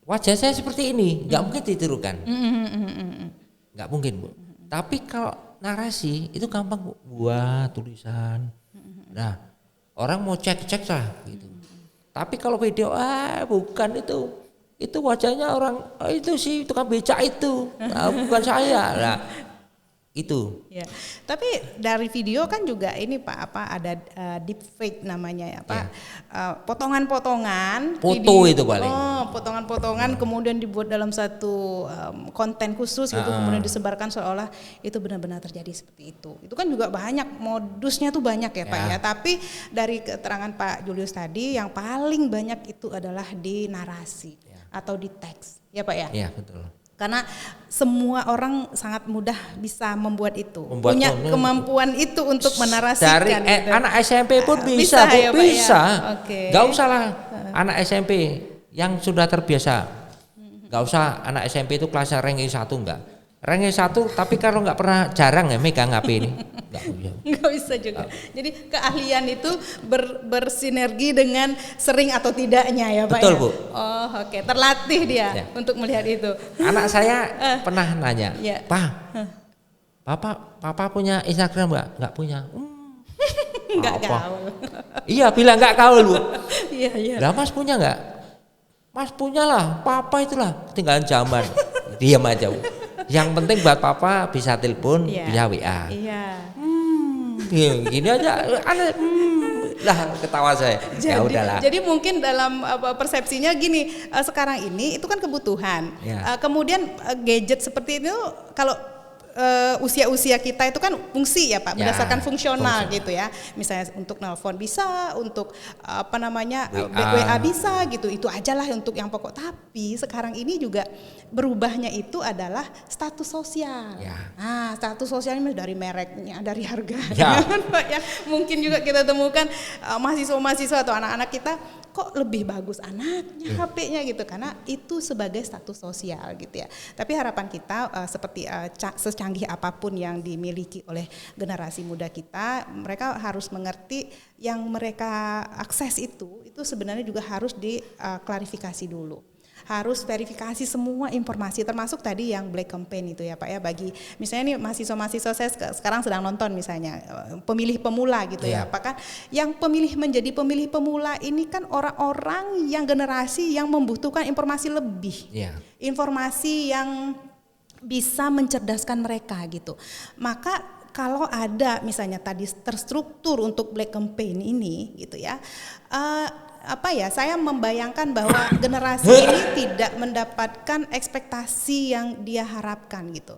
wajah saya seperti ini, nggak mungkin ditirukan. Nggak mungkin, Bu. Tapi kalau narasi itu gampang, Bu. Buat tulisan. Nah, orang mau cek lah gitu. Tapi kalau video bukan itu wajahnya orang itu sih tukang becak itu, bukan saya. Nah, itu. Ya. Tapi dari video kan juga ini Pak ada deepfake namanya ya Pak. Potongan-potongan foto video, itu paling. Potongan-potongan kemudian dibuat dalam satu konten khusus itu kemudian disebarkan seolah itu benar-benar terjadi seperti itu. Itu kan juga banyak, modusnya tuh banyak ya Pak ya. Tapi dari keterangan Pak Julius tadi yang paling banyak itu adalah di narasi atau di teks. Ya Pak ya? Iya, betul. Karena semua orang sangat mudah bisa membuat itu, punya kemampuan itu untuk menarasikan. Dari gitu. Anak SMP pun bisa, Bu, ya, bisa. Ya? Okay. Gak usah lah anak SMP yang sudah terbiasa. Gak usah anak SMP itu kelasnya ranking 1 enggak. Ranking 1 tapi kalau nggak pernah jarang ya megang HP ini. Nggak bisa juga. Jadi keahlian itu bersinergi dengan sering atau tidaknya ya Pak. Betul, ya? Bu. Oh, oke. Terlatih dia untuk melihat itu. Anak saya pernah nanya, Papa punya Instagram nggak punya? Nggak gaul. Iya, bilang nggak gaul, Bu. Iya. Lah Mas punya nggak? Mas punya lah, Papa itulah ketinggalan zaman. Diam aja, Bu. Yang penting buat Papa bisa telepon, bisa WA. Iya. Gini aja, lah ketawa saya. Ya udahlah. Jadi mungkin dalam persepsinya gini, sekarang ini itu kan kebutuhan. Kemudian gadget seperti itu kalau usia-usia kita itu kan fungsi ya Pak, berdasarkan fungsional gitu ya. Misalnya untuk nelpon bisa, untuk WA bisa gitu. Itu aja lah untuk yang pokok. Tapi sekarang ini juga berubahnya itu adalah status sosial. Nah, status sosialnya dari mereknya, dari harganya. Pak ya. Mungkin juga kita temukan mahasiswa-mahasiswa atau anak-anak kita kok lebih bagus anaknya HP-nya gitu, karena itu sebagai status sosial gitu ya. Tapi harapan kita seperti secanggih apapun yang dimiliki oleh generasi muda kita, mereka harus mengerti yang mereka akses itu sebenarnya juga harus diklarifikasi dulu. harus verifikasi semua informasi, termasuk tadi yang black campaign itu ya Pak ya, bagi misalnya nih mahasiswa-mahasiswa saya sekarang sedang nonton misalnya pemilih pemula gitu ya, apakah yang menjadi pemilih pemula ini kan orang-orang yang generasi yang membutuhkan informasi lebih, informasi yang bisa mencerdaskan mereka gitu. Maka kalau ada misalnya tadi terstruktur untuk black campaign ini gitu ya, saya membayangkan bahwa generasi ini tidak mendapatkan ekspektasi yang dia harapkan gitu.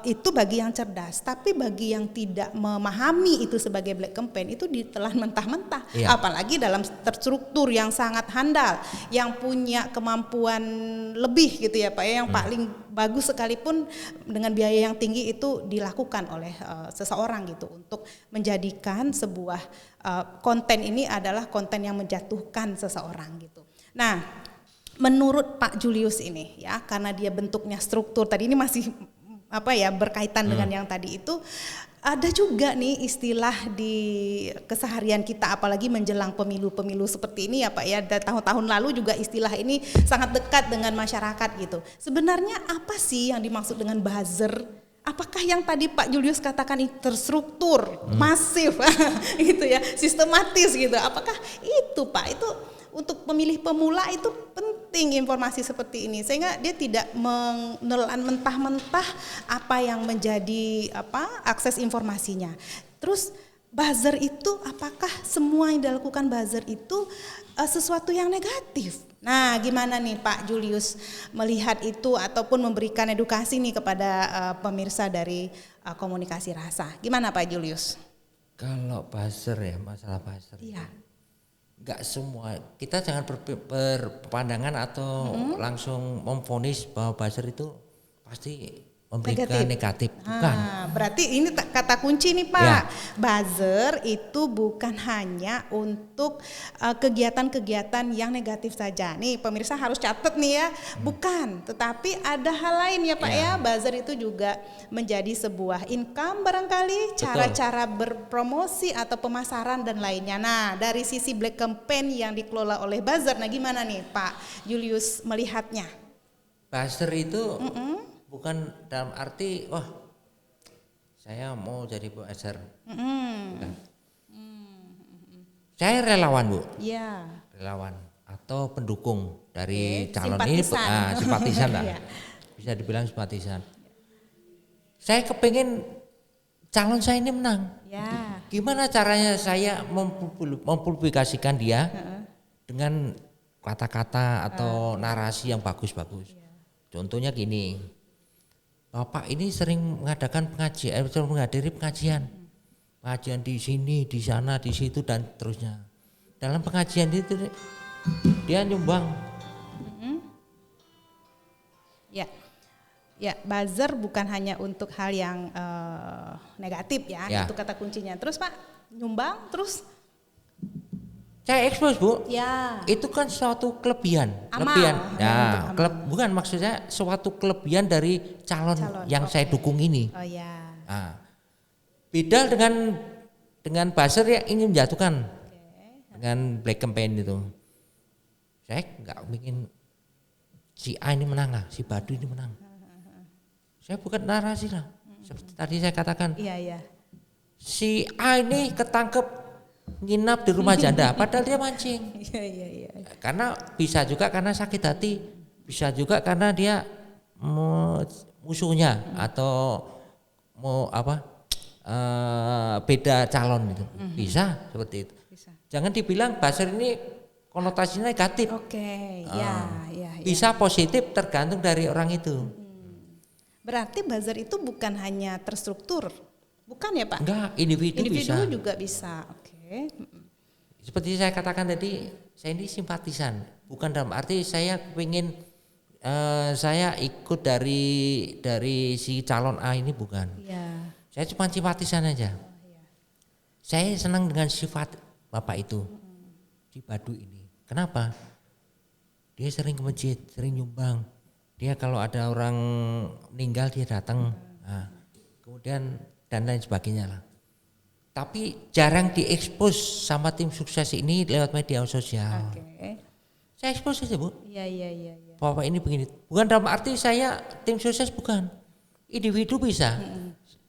Itu bagi yang cerdas, tapi bagi yang tidak memahami itu sebagai black campaign itu ditelan mentah-mentah. Apalagi dalam terstruktur yang sangat handal, yang punya kemampuan lebih gitu ya Pak ya, yang paling bagus sekalipun dengan biaya yang tinggi itu dilakukan oleh seseorang gitu untuk menjadikan sebuah konten ini adalah konten yang menjatuhkan seseorang gitu. Nah, menurut Pak Julius ini ya, karena dia bentuknya struktur tadi ini masih berkaitan dengan yang tadi itu, ada juga nih istilah di keseharian kita apalagi menjelang pemilu-pemilu seperti ini ya Pak ya, dan tahun-tahun lalu juga istilah ini sangat dekat dengan masyarakat gitu. Sebenarnya apa sih yang dimaksud dengan buzzer? Apakah yang tadi Pak Julius katakan itu terstruktur, masif gitu ya, sistematis gitu. Apakah itu Pak, itu untuk pemilih pemula itu penting informasi seperti ini sehingga dia tidak menelan mentah-mentah apa yang menjadi akses informasinya. Terus buzzer itu apakah semua yang dilakukan buzzer itu sesuatu yang negatif? Nah, gimana nih Pak Julius melihat itu ataupun memberikan edukasi nih kepada pemirsa dari Komunikasi Rasa? Gimana Pak Julius? Kalau buzzer ya, masalah buzzer. Iya. Enggak semua, kita jangan berpandangan atau langsung memvonis bahwa buzzer itu pasti memberikan negatif. Bukan. Berarti ini kata kunci nih Pak. Ya. Buzzer itu bukan hanya untuk kegiatan-kegiatan yang negatif saja. Nih pemirsa harus catat nih ya. Bukan, tetapi ada hal lain ya Pak ya. Buzzer itu juga menjadi sebuah income barangkali, cara-cara berpromosi atau pemasaran dan lainnya. Nah, dari sisi black campaign yang dikelola oleh buzzer, nah gimana nih Pak Julius melihatnya? Buzzer itu bukan dalam arti saya mau jadi buzzer. Saya relawan Bu. Iya. Relawan atau pendukung dari calon ini, simpatisan lah. Bisa dibilang simpatisan. Saya kepengen calon saya ini menang. Ya. Gimana caranya saya mempublikasikan dia dengan kata-kata atau narasi yang bagus-bagus. Contohnya gini, Bapak ini sering mengadakan pengajian, menghadiri pengajian di sini, di sana, di situ dan terusnya. Dalam pengajian itu dia nyumbang. Ya, buzzer bukan hanya untuk hal yang negatif ya, itu kata kuncinya. Terus Pak, nyumbang terus? Saya expose Bu, itu kan suatu kelebihan. Bukan maksudnya suatu kelebihan dari calon yang saya dukung ini. Beda dengan buzzer yang ingin menjatuhkan dengan black campaign itu. Saya nggak ingin si A ini menang, si Badu ini menang. Saya bukan narasi lah, seperti tadi saya katakan. Si A ini ketangkep nginap di rumah janda, padahal dia mancing. Karena bisa juga karena sakit hati, bisa juga karena dia musuhnya atau beda calon itu. Bisa seperti itu. Jangan dibilang buzzer ini konotasinya negatif. Bisa positif tergantung dari orang itu. Berarti buzzer itu bukan hanya terstruktur, bukan ya Pak? Enggak, individu bisa. Juga bisa. Seperti saya katakan tadi, saya ini simpatisan, bukan dalam arti saya ingin saya ikut dari si calon A ini, bukan. Saya cuma simpatisan aja. Saya senang dengan sifat Bapak itu, si Badu ini. Kenapa? Dia sering ke masjid, sering nyumbang. Dia kalau ada orang meninggal dia datang, kemudian dan lain sebagainya lah. Tapi jarang diekspos sama tim sukses ini lewat media sosial. Saya ekspos aja Bu. Iya. Bapak ini begini. Bukan dalam arti saya tim sukses, bukan. Individu bisa.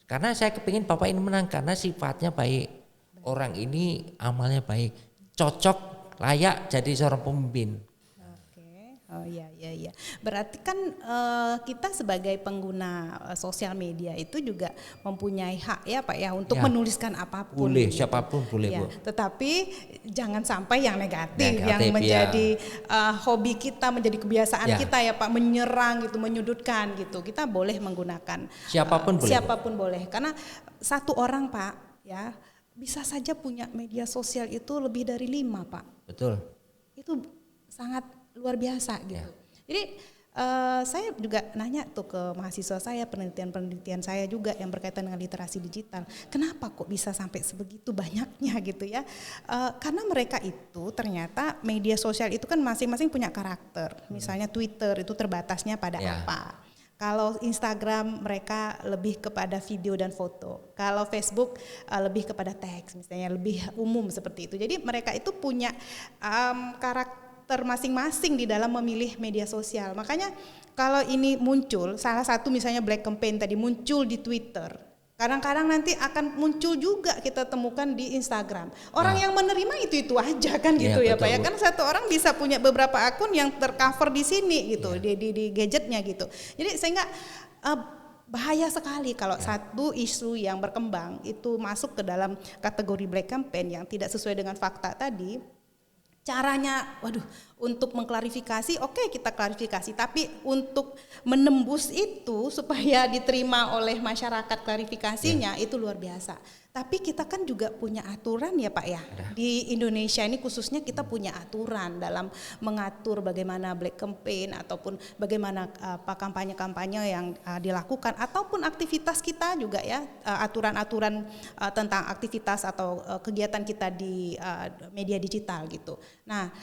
Karena saya kepingin Bapak ini menang karena sifatnya baik. Orang ini amalnya baik. Cocok, layak jadi seorang pemimpin. Oh iya. Berarti kan kita sebagai pengguna sosial media itu juga mempunyai hak ya Pak ya untuk menuliskan apapun. Boleh, gitu. siapapun boleh Bu. Tetapi jangan sampai yang negatif yang menjadi hobi kita, menjadi kebiasaan kita ya Pak, menyerang gitu, menyudutkan gitu. Kita boleh menggunakan siapapun boleh. Karena satu orang Pak ya bisa saja punya media sosial itu lebih dari 5 Pak. Betul. Itu sangat luar biasa gitu. Jadi saya juga nanya tuh ke mahasiswa saya, penelitian saya juga yang berkaitan dengan literasi digital. Kenapa kok bisa sampai sebegitu banyaknya gitu ya? Karena mereka itu ternyata media sosial itu kan masing-masing punya karakter. Misalnya Twitter itu terbatasnya pada apa? Kalau Instagram mereka lebih kepada video dan foto. Kalau Facebook lebih kepada teks, misalnya lebih umum seperti itu. Jadi mereka itu punya karakter masing-masing di dalam memilih media sosial. Makanya kalau ini muncul, salah satu misalnya Black Campaign tadi muncul di Twitter, kadang-kadang nanti akan muncul juga kita temukan di Instagram. Orang yang menerima itu aja kan gitu ya Pak ya. Kan satu orang bisa punya beberapa akun yang tercover di sini gitu, di gadgetnya gitu. Jadi sehingga bahaya sekali kalau satu isu yang berkembang itu masuk ke dalam kategori Black Campaign yang tidak sesuai dengan fakta tadi. Caranya, untuk mengklarifikasi, kita klarifikasi, tapi untuk menembus itu supaya diterima oleh masyarakat klarifikasinya itu luar biasa. Tapi kita kan juga punya aturan ya Pak ya. Di Indonesia ini khususnya kita punya aturan dalam mengatur bagaimana Black Campaign ataupun bagaimana kampanye-kampanye yang dilakukan ataupun aktivitas kita juga ya, aturan-aturan tentang aktivitas atau kegiatan kita di media digital gitu. Nah,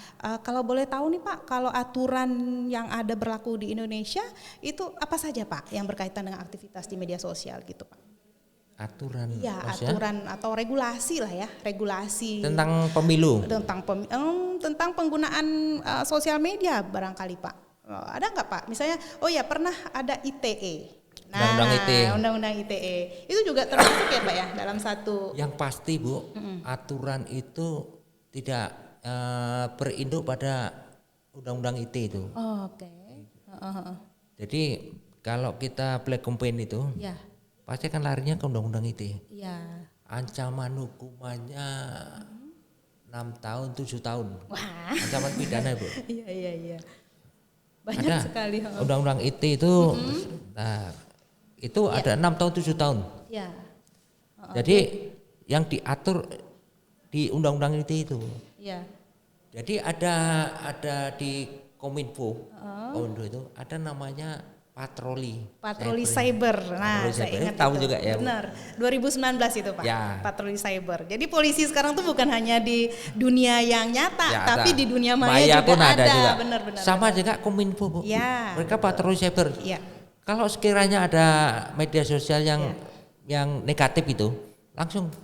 kalau boleh tahu nih Pak, kalau aturan yang ada berlaku di Indonesia itu apa saja Pak yang berkaitan dengan aktivitas di media sosial gitu Pak? Aturan atau regulasi lah ya, regulasi tentang pemilu, tentang penggunaan sosial media barangkali Pak. Ada nggak Pak? Misalnya pernah ada ITE. Undang-undang ITE itu juga termasuk ya Pak ya dalam satu. Yang pasti Bu, aturan itu tidak berinduk pada undang-undang ITE itu. Jadi kalau kita Black Campaign itu pasti kan larinya ke undang-undang ITE. Ancaman hukumannya 6 tahun 7 tahun. Wah. Ancaman pidana Bu. Iya. Banyak sekali. Undang-undang ITE itu itu ada 6 tahun 7 tahun. Jadi yang diatur di undang-undang ITE itu. Jadi ada di Kominfo itu ada namanya patroli cyber. Nah, saya ingat tahu itu. Juga ya. Benar. 2019 itu Pak. Patroli cyber. Jadi polisi sekarang tuh bukan hanya di dunia yang nyata, tapi di dunia maya juga ada. Juga. Benar. Sama juga Kominfo Bu. Mereka patroli cyber. Kalau sekiranya ada media sosial yang negatif itu langsung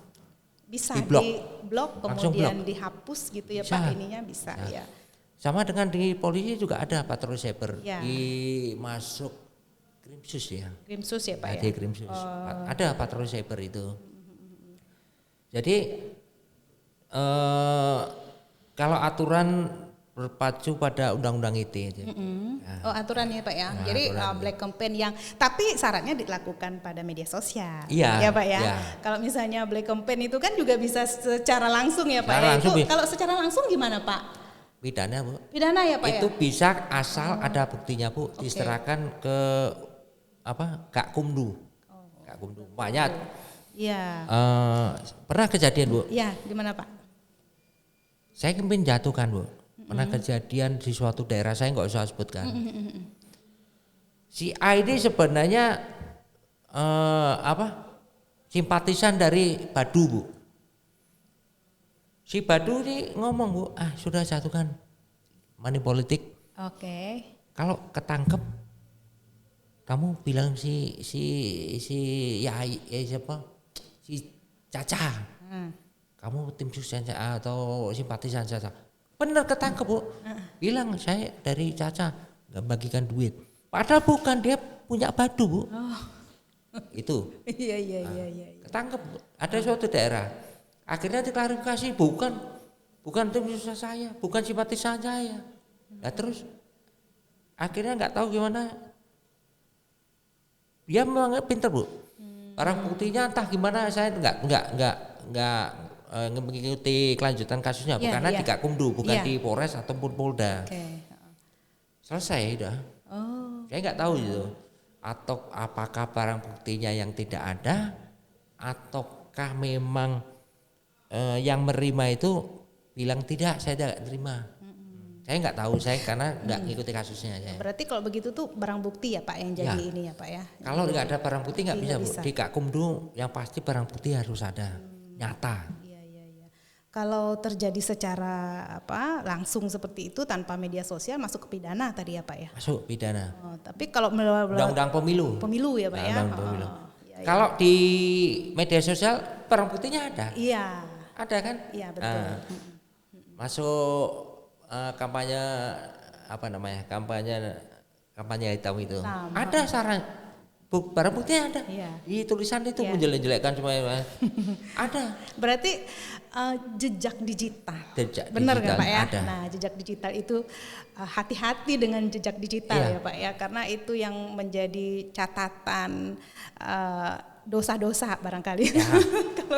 bisa di-blok, kemudian dihapus gitu ya Pak, ininya bisa ya. Sama dengan di polisi juga ada patroli cyber, masuk Krimsus ya. Krimsus ya Pak ya. Di Krimsus. Ada patroli cyber itu. Jadi kalau aturan berpacu pada undang-undang ITE. Aturannya Pak ya. Jadi Black Campaign yang tapi syaratnya dilakukan pada media sosial. Iya ya Pak ya. Kalau misalnya Black Campaign itu kan juga bisa secara langsung ya Pak. Kalau secara langsung gimana Pak? Pidana Bu. Pidana ya Pak itu bisa asal ada buktinya Bu, diserahkan ke Gakumdu. Gakumdu banyak. Pernah kejadian Bu. Di mana Pak? Saya ingin jatuhkan Bu. Pernah kejadian di suatu daerah, saya nggak usah sebutkan. Si A ini sebenarnya simpatisan dari Badu Bu. Si Badu ini ngomong Bu, sudah jatuhkan money politik. Kalau ketangkep, kamu bilang si Caca, kamu tim sukses atau simpatisan Caca. Bener ketangkep Bu, bilang saya dari Caca. nggak bagikan duit. Padahal bukan, dia punya badu Bu. Itu. Iya. Ketangkep. Ada suatu daerah. Akhirnya diklarifikasi bukan tim susah saya, bukan simpatisan saya. Nah terus akhirnya nggak tahu gimana. Dia memang pinter Bu. Barang buktinya entah gimana, saya nggak mengikuti kelanjutan kasusnya, karena di Gakumdu bukan di Polres ataupun Polda. Selesai udah. Saya nggak tahu itu. Atau apakah barang buktinya yang tidak ada, ataukah memang yang menerima itu bilang tidak, saya tidak terima. Saya nggak tahu, saya karena nggak ngikuti kasusnya. Berarti kalau begitu tuh barang bukti ya Pak yang jadi ini ya Pak ya? Kalau nggak ada barang bukti nggak bisa Bu. Di Gakumdu yang pasti barang bukti harus ada, nyata. Kalau terjadi secara langsung seperti itu tanpa media sosial masuk ke pidana tadi ya Pak ya? Masuk pidana. Tapi kalau melalui undang-undang pemilu ya Pak ya? Pemilu. Kalau di media sosial barang buktinya ada. Iya. Ada kan? Iya betul. Masuk kampanye kampanye hitam itu. Ada saran. Barang buktinya ada. Di tulisan itu menjelek-jelekkan semuanya. Ada. Berarti jejak digital. Benar kan Pak ya? Ada. Nah, jejak digital itu hati-hati dengan jejak digital ya Pak ya, karena itu yang menjadi catatan dosa-dosa barangkali. Ya.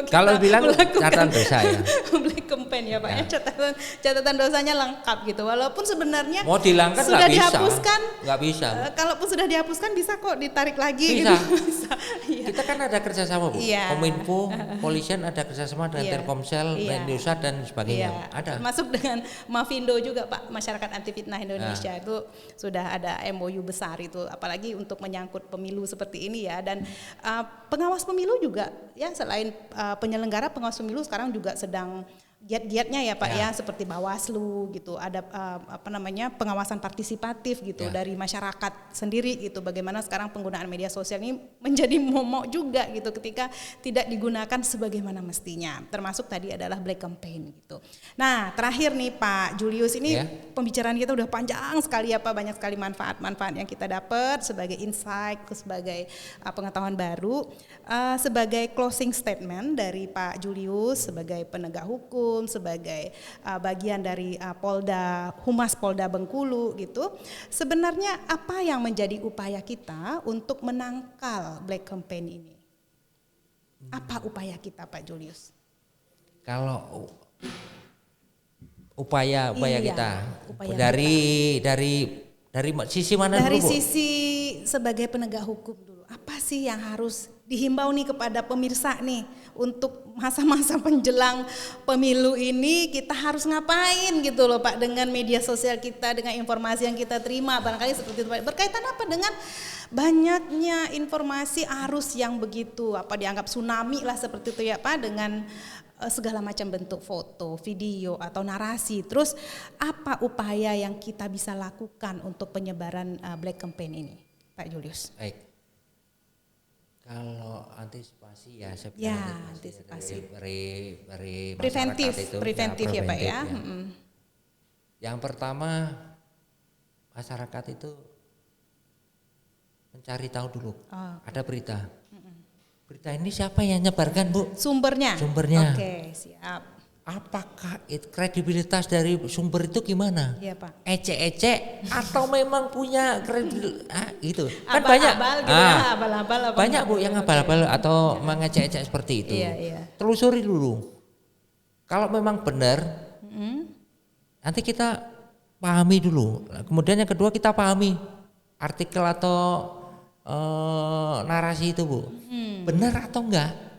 Kalau bilang catatan dosa ya. Black campaign ya Pak ya, catatan dosanya lengkap gitu. Walaupun sebenarnya mau dihilangkan sudah dihapuskan, nggak bisa. Kalaupun sudah dihapuskan bisa kok ditarik lagi. Bisa. Gitu. Bisa. Kita kan ada kerjasama Bu. Kominfo, Polisian ada kerjasama dengan Telkomsel, Indosat dan sebagainya. Ada. Masuk dengan Mavindo juga Pak, Masyarakat Anti Fitnah Indonesia itu sudah ada MOU besar itu, apalagi untuk menyangkut pemilu seperti ini ya. Dan pengawas pemilu juga ya, selain penyelenggara pengawas pemilu sekarang juga sedang giat-giatnya ya Pak ya, seperti Bawaslu gitu, ada pengawasan partisipatif gitu dari masyarakat sendiri gitu. Bagaimana sekarang penggunaan media sosial ini menjadi momok juga gitu ketika tidak digunakan sebagaimana mestinya. Termasuk tadi adalah black campaign gitu. Nah, terakhir nih Pak Julius, ini pembicaraan kita udah panjang sekali ya Pak, banyak sekali manfaat-manfaat yang kita dapat sebagai insight, sebagai pengetahuan baru. Sebagai closing statement dari Pak Julius sebagai penegak hukum, sebagai bagian dari Humas Polda Bengkulu gitu. Sebenarnya apa yang menjadi upaya kita untuk menangkal black campaign ini? Apa upaya kita Pak Julius? Kalau upaya kita dari sisi mana dulu? Dari sisi sebagai penegak hukum dulu. Apa sih yang harus dihimbau nih kepada pemirsa nih untuk masa-masa menjelang pemilu ini, kita harus ngapain gitu loh Pak dengan media sosial kita, dengan informasi yang kita terima barangkali seperti itu Pak. Berkaitan apa dengan banyaknya informasi arus yang begitu dianggap tsunami lah seperti itu ya Pak, dengan segala macam bentuk foto, video atau narasi. Terus apa upaya yang kita bisa lakukan untuk penyebaran black campaign ini Pak Julius? Baik. Kalau antisipasi ya antisipasi dari preventif ya Pak ya. Yang pertama, masyarakat itu mencari tahu dulu. Ada berita. Berita ini siapa yang nyebarkan Bu? Sumbernya. Oke, siap. Apakah kredibilitas dari sumber itu gimana? Iya Pak. Ecek-ecek atau memang punya kredibilitas gitu. Kan abal-abal banyak Bu yang abal-abal atau mengecek-ecek seperti itu. Iya. Telusuri dulu. Kalau memang benar, nanti kita pahami dulu. Kemudian yang kedua, kita pahami artikel atau narasi itu Bu. Benar atau enggak?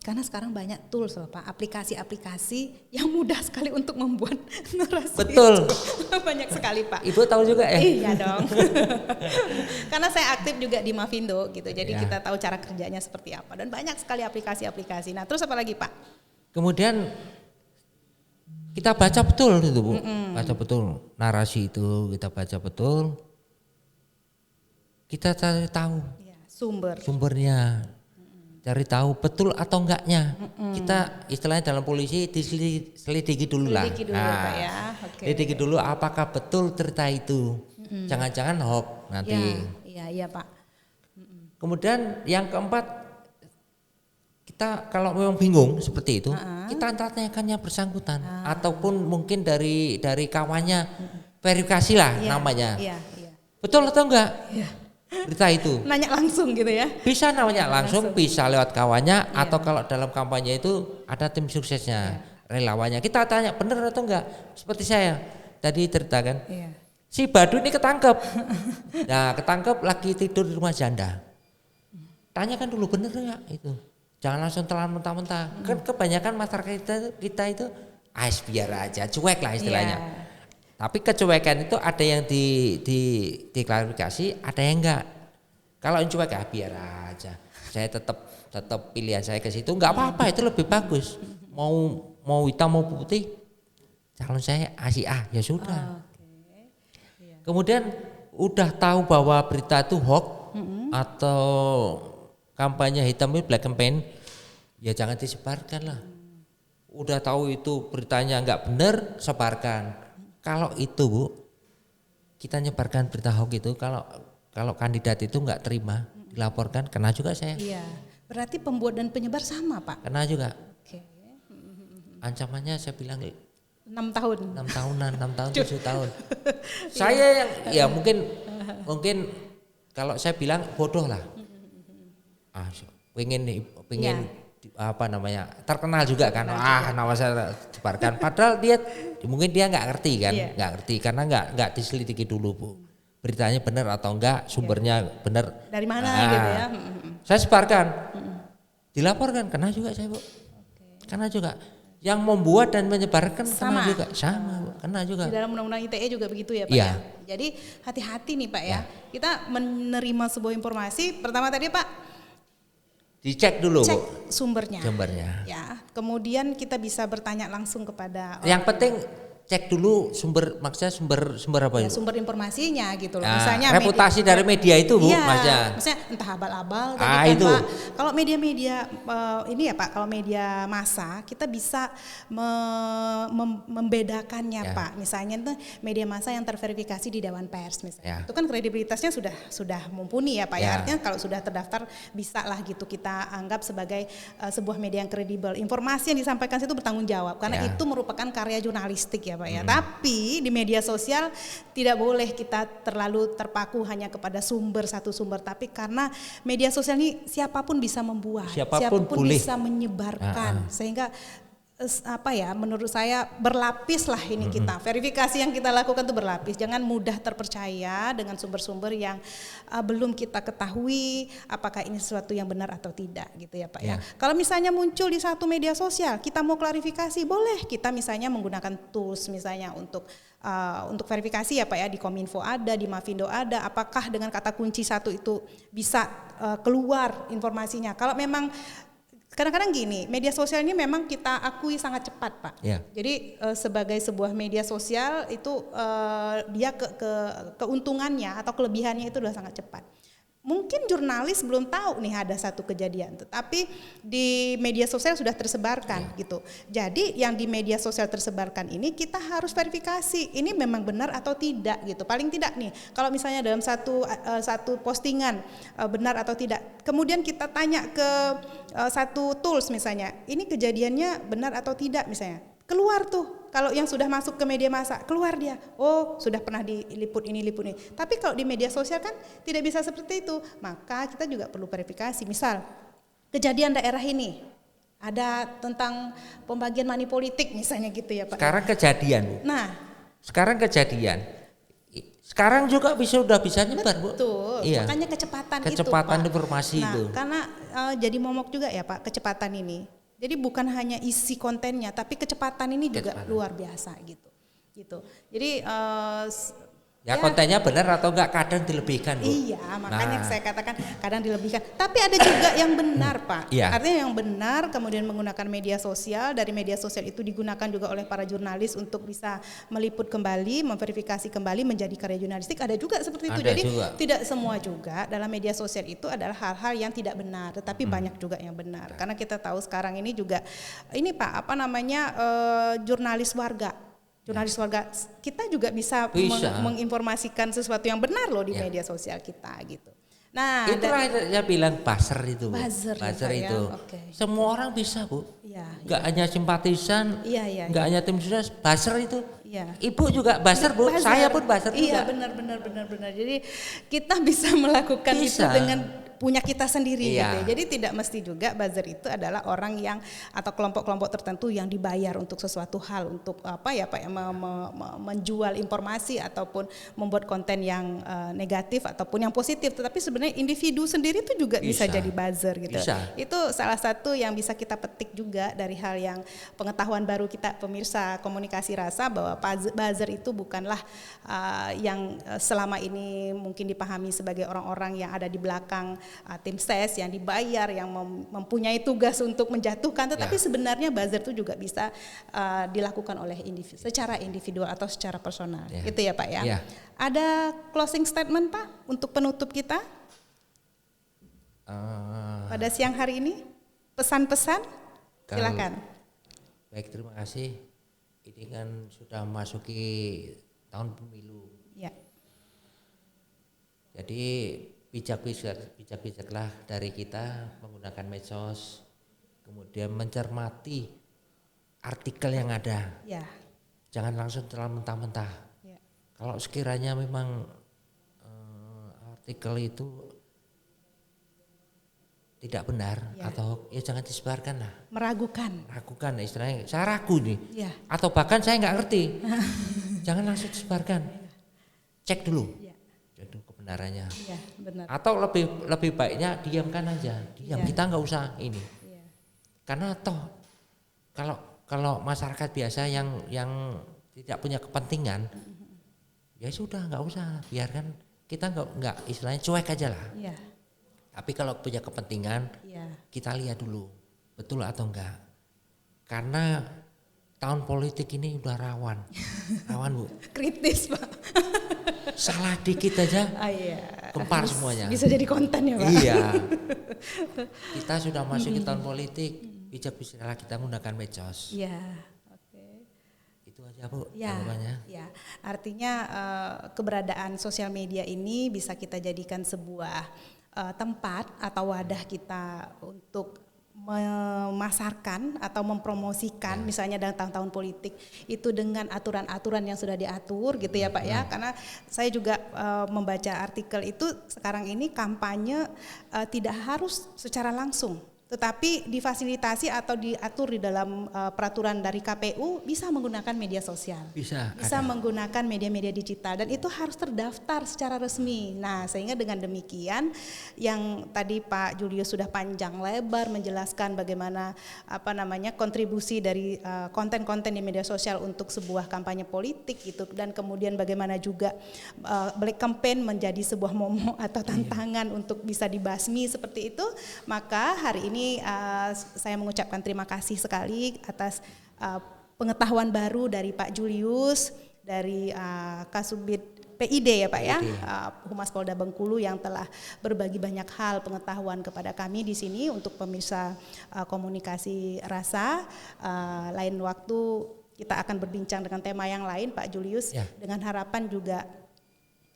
Karena sekarang banyak tools loh Pak, aplikasi-aplikasi yang mudah sekali untuk membuat narasi. Betul. Banyak sekali Pak. Ibu tahu juga ya? Iya dong. Karena saya aktif juga di Mavindo gitu, jadi kita tahu cara kerjanya seperti apa. Dan banyak sekali aplikasi-aplikasi. Nah terus apa lagi Pak? Kemudian kita baca betul itu Bu, baca betul narasi itu, kita baca betul. Kita cari tahu sumbernya. Cari tahu betul atau enggaknya. Kita istilahnya dalam polisi diselidiki dulu lah. Pak ya. Selidiki dulu apakah betul cerita itu. Jangan-jangan hoax nanti. Iya Pak. Kemudian yang keempat, kita kalau memang bingung seperti itu, kita tanyakannya bersangkutan ataupun mungkin dari kawannya, verifikasi lah namanya. Betul atau enggak? Berita itu. Nanya langsung gitu ya? Bisa namanya langsung, bisa lewat kawannya atau kalau dalam kampanye itu ada tim suksesnya, relawannya. Kita tanya benar atau enggak? Seperti saya tadi ceritakan. Si Badu ini ketangkep. Nah, ketangkep lagi tidur di rumah janda. Tanyakan dulu benar enggak itu. Jangan langsung telan mentah-mentah. Kan kebanyakan masyarakat kita itu biar aja, cuek lah istilahnya. Tapi kecuekan itu ada yang diklarifikasi, ada yang enggak. Kalau yang cuek biar aja. Saya tetap pilihan saya ke situ, enggak apa-apa, itu lebih bagus. Mau hitam mau putih, calon saya A, ya sudah. Kemudian udah tahu bahwa berita itu hoax atau kampanye hitam itu black campaign, ya jangan disebarkan lah. Udah tahu itu beritanya enggak benar, sebarkan. Kalau itu Bu, kita nyebarkan berita hoax itu, kalau kandidat itu enggak terima, dilaporkan, kena juga saya. Iya, berarti pembuat dan penyebar sama Pak? Kena juga. Ancamannya saya bilang 6 tahun. 6 tahunan, 6 tahun, 7 tahun. Saya yang ya mungkin kalau saya bilang bodoh lah. Pengen apa namanya, terkenal juga kan, nama saya disebarkan, padahal mungkin dia nggak ngerti kan, nggak ngerti karena nggak diselidiki dulu Bu, beritanya benar atau enggak, sumbernya benar dari mana gitu ya. Saya sebarkan, dilaporkan, kena juga saya Bu, kena juga. Yang membuat dan menyebarkan kena juga, sama Bu, kena juga. Di dalam undang-undang ITE juga begitu ya Pak ya. Jadi hati-hati nih Pak ya. Kita menerima sebuah informasi, pertama tadi Pak, dicek dulu cek Bu, sumbernya. Ya. Kemudian kita bisa bertanya langsung kepada yang penting cek dulu maksudnya sumber apa itu? Sumber informasinya gitu loh. Nah, misalnya reputasi dari media itu Bu, misalnya entah abal-abal tadi kan itu. Pak. Kalau media-media ini ya Pak, kalau media massa kita bisa membedakannya Pak. Misalnya itu media massa yang terverifikasi di Dewan Pers misalnya. Itu kan kredibilitasnya sudah mumpuni ya Pak ya. Artinya kalau sudah terdaftar bisa lah gitu kita anggap sebagai sebuah media yang kredibel. Informasi yang disampaikan itu bertanggung jawab karena itu merupakan karya jurnalistik ya Pak ya. Tapi di media sosial tidak boleh kita terlalu terpaku hanya kepada satu sumber, tapi karena media sosial ini siapapun bisa membuat, siapapun bisa menyebarkan, sehingga menurut saya berlapis lah ini kita. Verifikasi yang kita lakukan itu berlapis. Jangan mudah terpercaya dengan sumber-sumber yang belum kita ketahui apakah ini sesuatu yang benar atau tidak gitu ya Pak ya. Kalau misalnya muncul di satu media sosial, kita mau klarifikasi, boleh kita misalnya menggunakan tools misalnya untuk verifikasi ya Pak ya, di Kominfo ada, di Mavindo ada, apakah dengan kata kunci satu itu bisa keluar informasinya. Kalau memang kadang-kadang gini, media sosial ini memang kita akui sangat cepat Pak. Jadi sebagai sebuah media sosial itu dia keuntungannya atau kelebihannya itu sudah sangat cepat. Mungkin jurnalis belum tahu nih ada satu kejadian, tetapi di media sosial sudah tersebarkan gitu. Jadi yang di media sosial tersebarkan ini kita harus verifikasi ini memang benar atau tidak gitu. Paling tidak nih, kalau misalnya dalam satu postingan benar atau tidak, kemudian kita tanya ke satu tools misalnya, ini kejadiannya benar atau tidak misalnya, keluar tuh. Kalau yang sudah masuk ke media massa, keluar dia. Oh, sudah pernah diliput ini. Tapi kalau di media sosial kan tidak bisa seperti itu. Maka kita juga perlu verifikasi. Misal, kejadian daerah ini ada tentang pembagian money politik misalnya gitu ya Pak. Sekarang kejadian Bu. Sekarang juga sudah bisa nyebar Bu. Betul, makanya kecepatan itu Pak. Informasi itu. Karena jadi momok juga ya Pak, kecepatan ini. Jadi bukan hanya isi kontennya, tapi kecepatan ini juga luar biasa gitu. Jadi kontennya benar atau enggak kadang dilebihkan Bu. Iya, makanya saya katakan kadang dilebihkan. Tapi ada juga yang benar Pak. Artinya yang benar kemudian menggunakan media sosial, dari media sosial itu digunakan juga oleh para jurnalis untuk bisa meliput kembali, memverifikasi kembali menjadi karya jurnalistik. Ada juga seperti itu. Jadi tidak semua juga dalam media sosial itu adalah hal-hal yang tidak benar, tetapi banyak juga yang benar. Karena kita tahu sekarang ini juga ini Pak, jurnalis warga Jurnalis warga kita juga bisa. Menginformasikan sesuatu yang benar loh di media sosial kita gitu. Nah, itulah saya bilang buzzer itu. Buzzer itu. Ya. Okay. Semua orang bisa, Bu. Enggak hanya simpatisan, enggak hanya tim sukses, buzzer itu. Ibu juga buzzer, Bu. Saya pun buzzer juga. Iya, benar. Jadi kita bisa melakukan itu dengan punya kita sendiri gitu ya. Jadi tidak mesti juga buzzer itu adalah orang yang atau kelompok-kelompok tertentu yang dibayar untuk sesuatu hal, untuk menjual informasi ataupun membuat konten yang negatif ataupun yang positif. Tetapi sebenarnya individu sendiri itu juga bisa jadi buzzer gitu. Itu salah satu yang bisa kita petik juga dari hal yang pengetahuan baru kita pemirsa Komunikasi Rasa, bahwa buzzer itu bukanlah yang selama ini mungkin dipahami sebagai orang-orang yang ada di belakang tim ses yang dibayar, yang mempunyai tugas untuk menjatuhkan, tetapi sebenarnya buzzer itu juga bisa dilakukan oleh individu, secara individual atau secara personal, gitu ya Pak ya. Ada closing statement Pak untuk penutup kita pada siang hari ini, pesan-pesan, silakan. Baik, terima kasih. Ini kan sudah memasuki tahun pemilu. Jadi bijak-bijaklah dari kita menggunakan medsos, kemudian mencermati artikel yang ada. Jangan langsung terlalu mentah-mentah. Kalau sekiranya memang artikel itu tidak benar atau jangan disebarkan lah. Meragukan istilahnya. Saya ragu nih. Atau bahkan saya nggak ngerti. Jangan langsung disebarkan. Cek dulu. Kebenarannya. Benar. Atau lebih baiknya diamkan aja. Kita nggak usah ini. Karena toh kalau masyarakat biasa yang tidak punya kepentingan, ya sudah nggak usah, biarkan, kita nggak istilahnya cuek aja lah. Tapi kalau punya kepentingan, kita lihat dulu betul atau enggak. Karena tahun politik ini udah rawan Bu. Kritis Pak. Salah dikit aja, gempar semuanya. Bisa jadi konten ya Pak. Iya. Kita sudah masuk ke tahun politik, bijak-bijaklah kita menggunakan medsos. Itu aja Bu. Artinya keberadaan sosial media ini bisa kita jadikan sebuah tempat atau wadah kita untuk memasarkan atau mempromosikan misalnya dalam tahun-tahun politik itu dengan aturan-aturan yang sudah diatur gitu ya Pak ya. Karena saya juga membaca artikel itu sekarang ini kampanye tidak harus secara langsung, tetapi difasilitasi atau diatur di dalam peraturan dari KPU bisa menggunakan media sosial, bisa menggunakan media-media digital, dan itu harus terdaftar secara resmi. Nah, sehingga dengan demikian yang tadi Pak Julius sudah panjang lebar menjelaskan bagaimana kontribusi dari konten-konten di media sosial untuk sebuah kampanye politik itu, dan kemudian bagaimana juga Black Campaign menjadi sebuah momok atau tantangan untuk bisa dibasmi seperti itu. Maka hari ini saya mengucapkan terima kasih sekali atas pengetahuan baru dari Pak Julius, dari Kasubdit PID ya Pak ya, Humas Polda Bengkulu, yang telah berbagi banyak hal pengetahuan kepada kami di sini untuk pemirsa Komunikasi Rasa. Lain waktu kita akan berbincang dengan tema yang lain Pak Julius, dengan harapan juga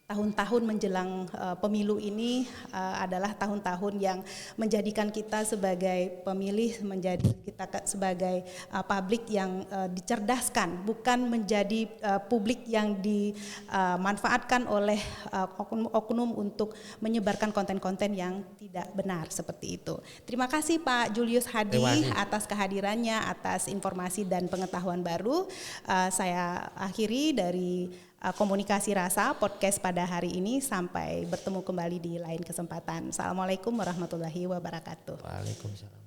tahun-tahun menjelang pemilu ini adalah tahun-tahun yang menjadikan kita sebagai pemilih, menjadi kita sebagai publik yang dicerdaskan, bukan menjadi publik yang dimanfaatkan oleh oknum untuk menyebarkan konten-konten yang tidak benar seperti itu. Terima kasih Pak Julius Hadi atas kehadirannya, atas informasi dan pengetahuan baru. Saya akhiri dari Komunikasi Rasa podcast pada hari ini. Sampai bertemu kembali di lain kesempatan. Assalamualaikum warahmatullahi wabarakatuh. Waalaikumsalam.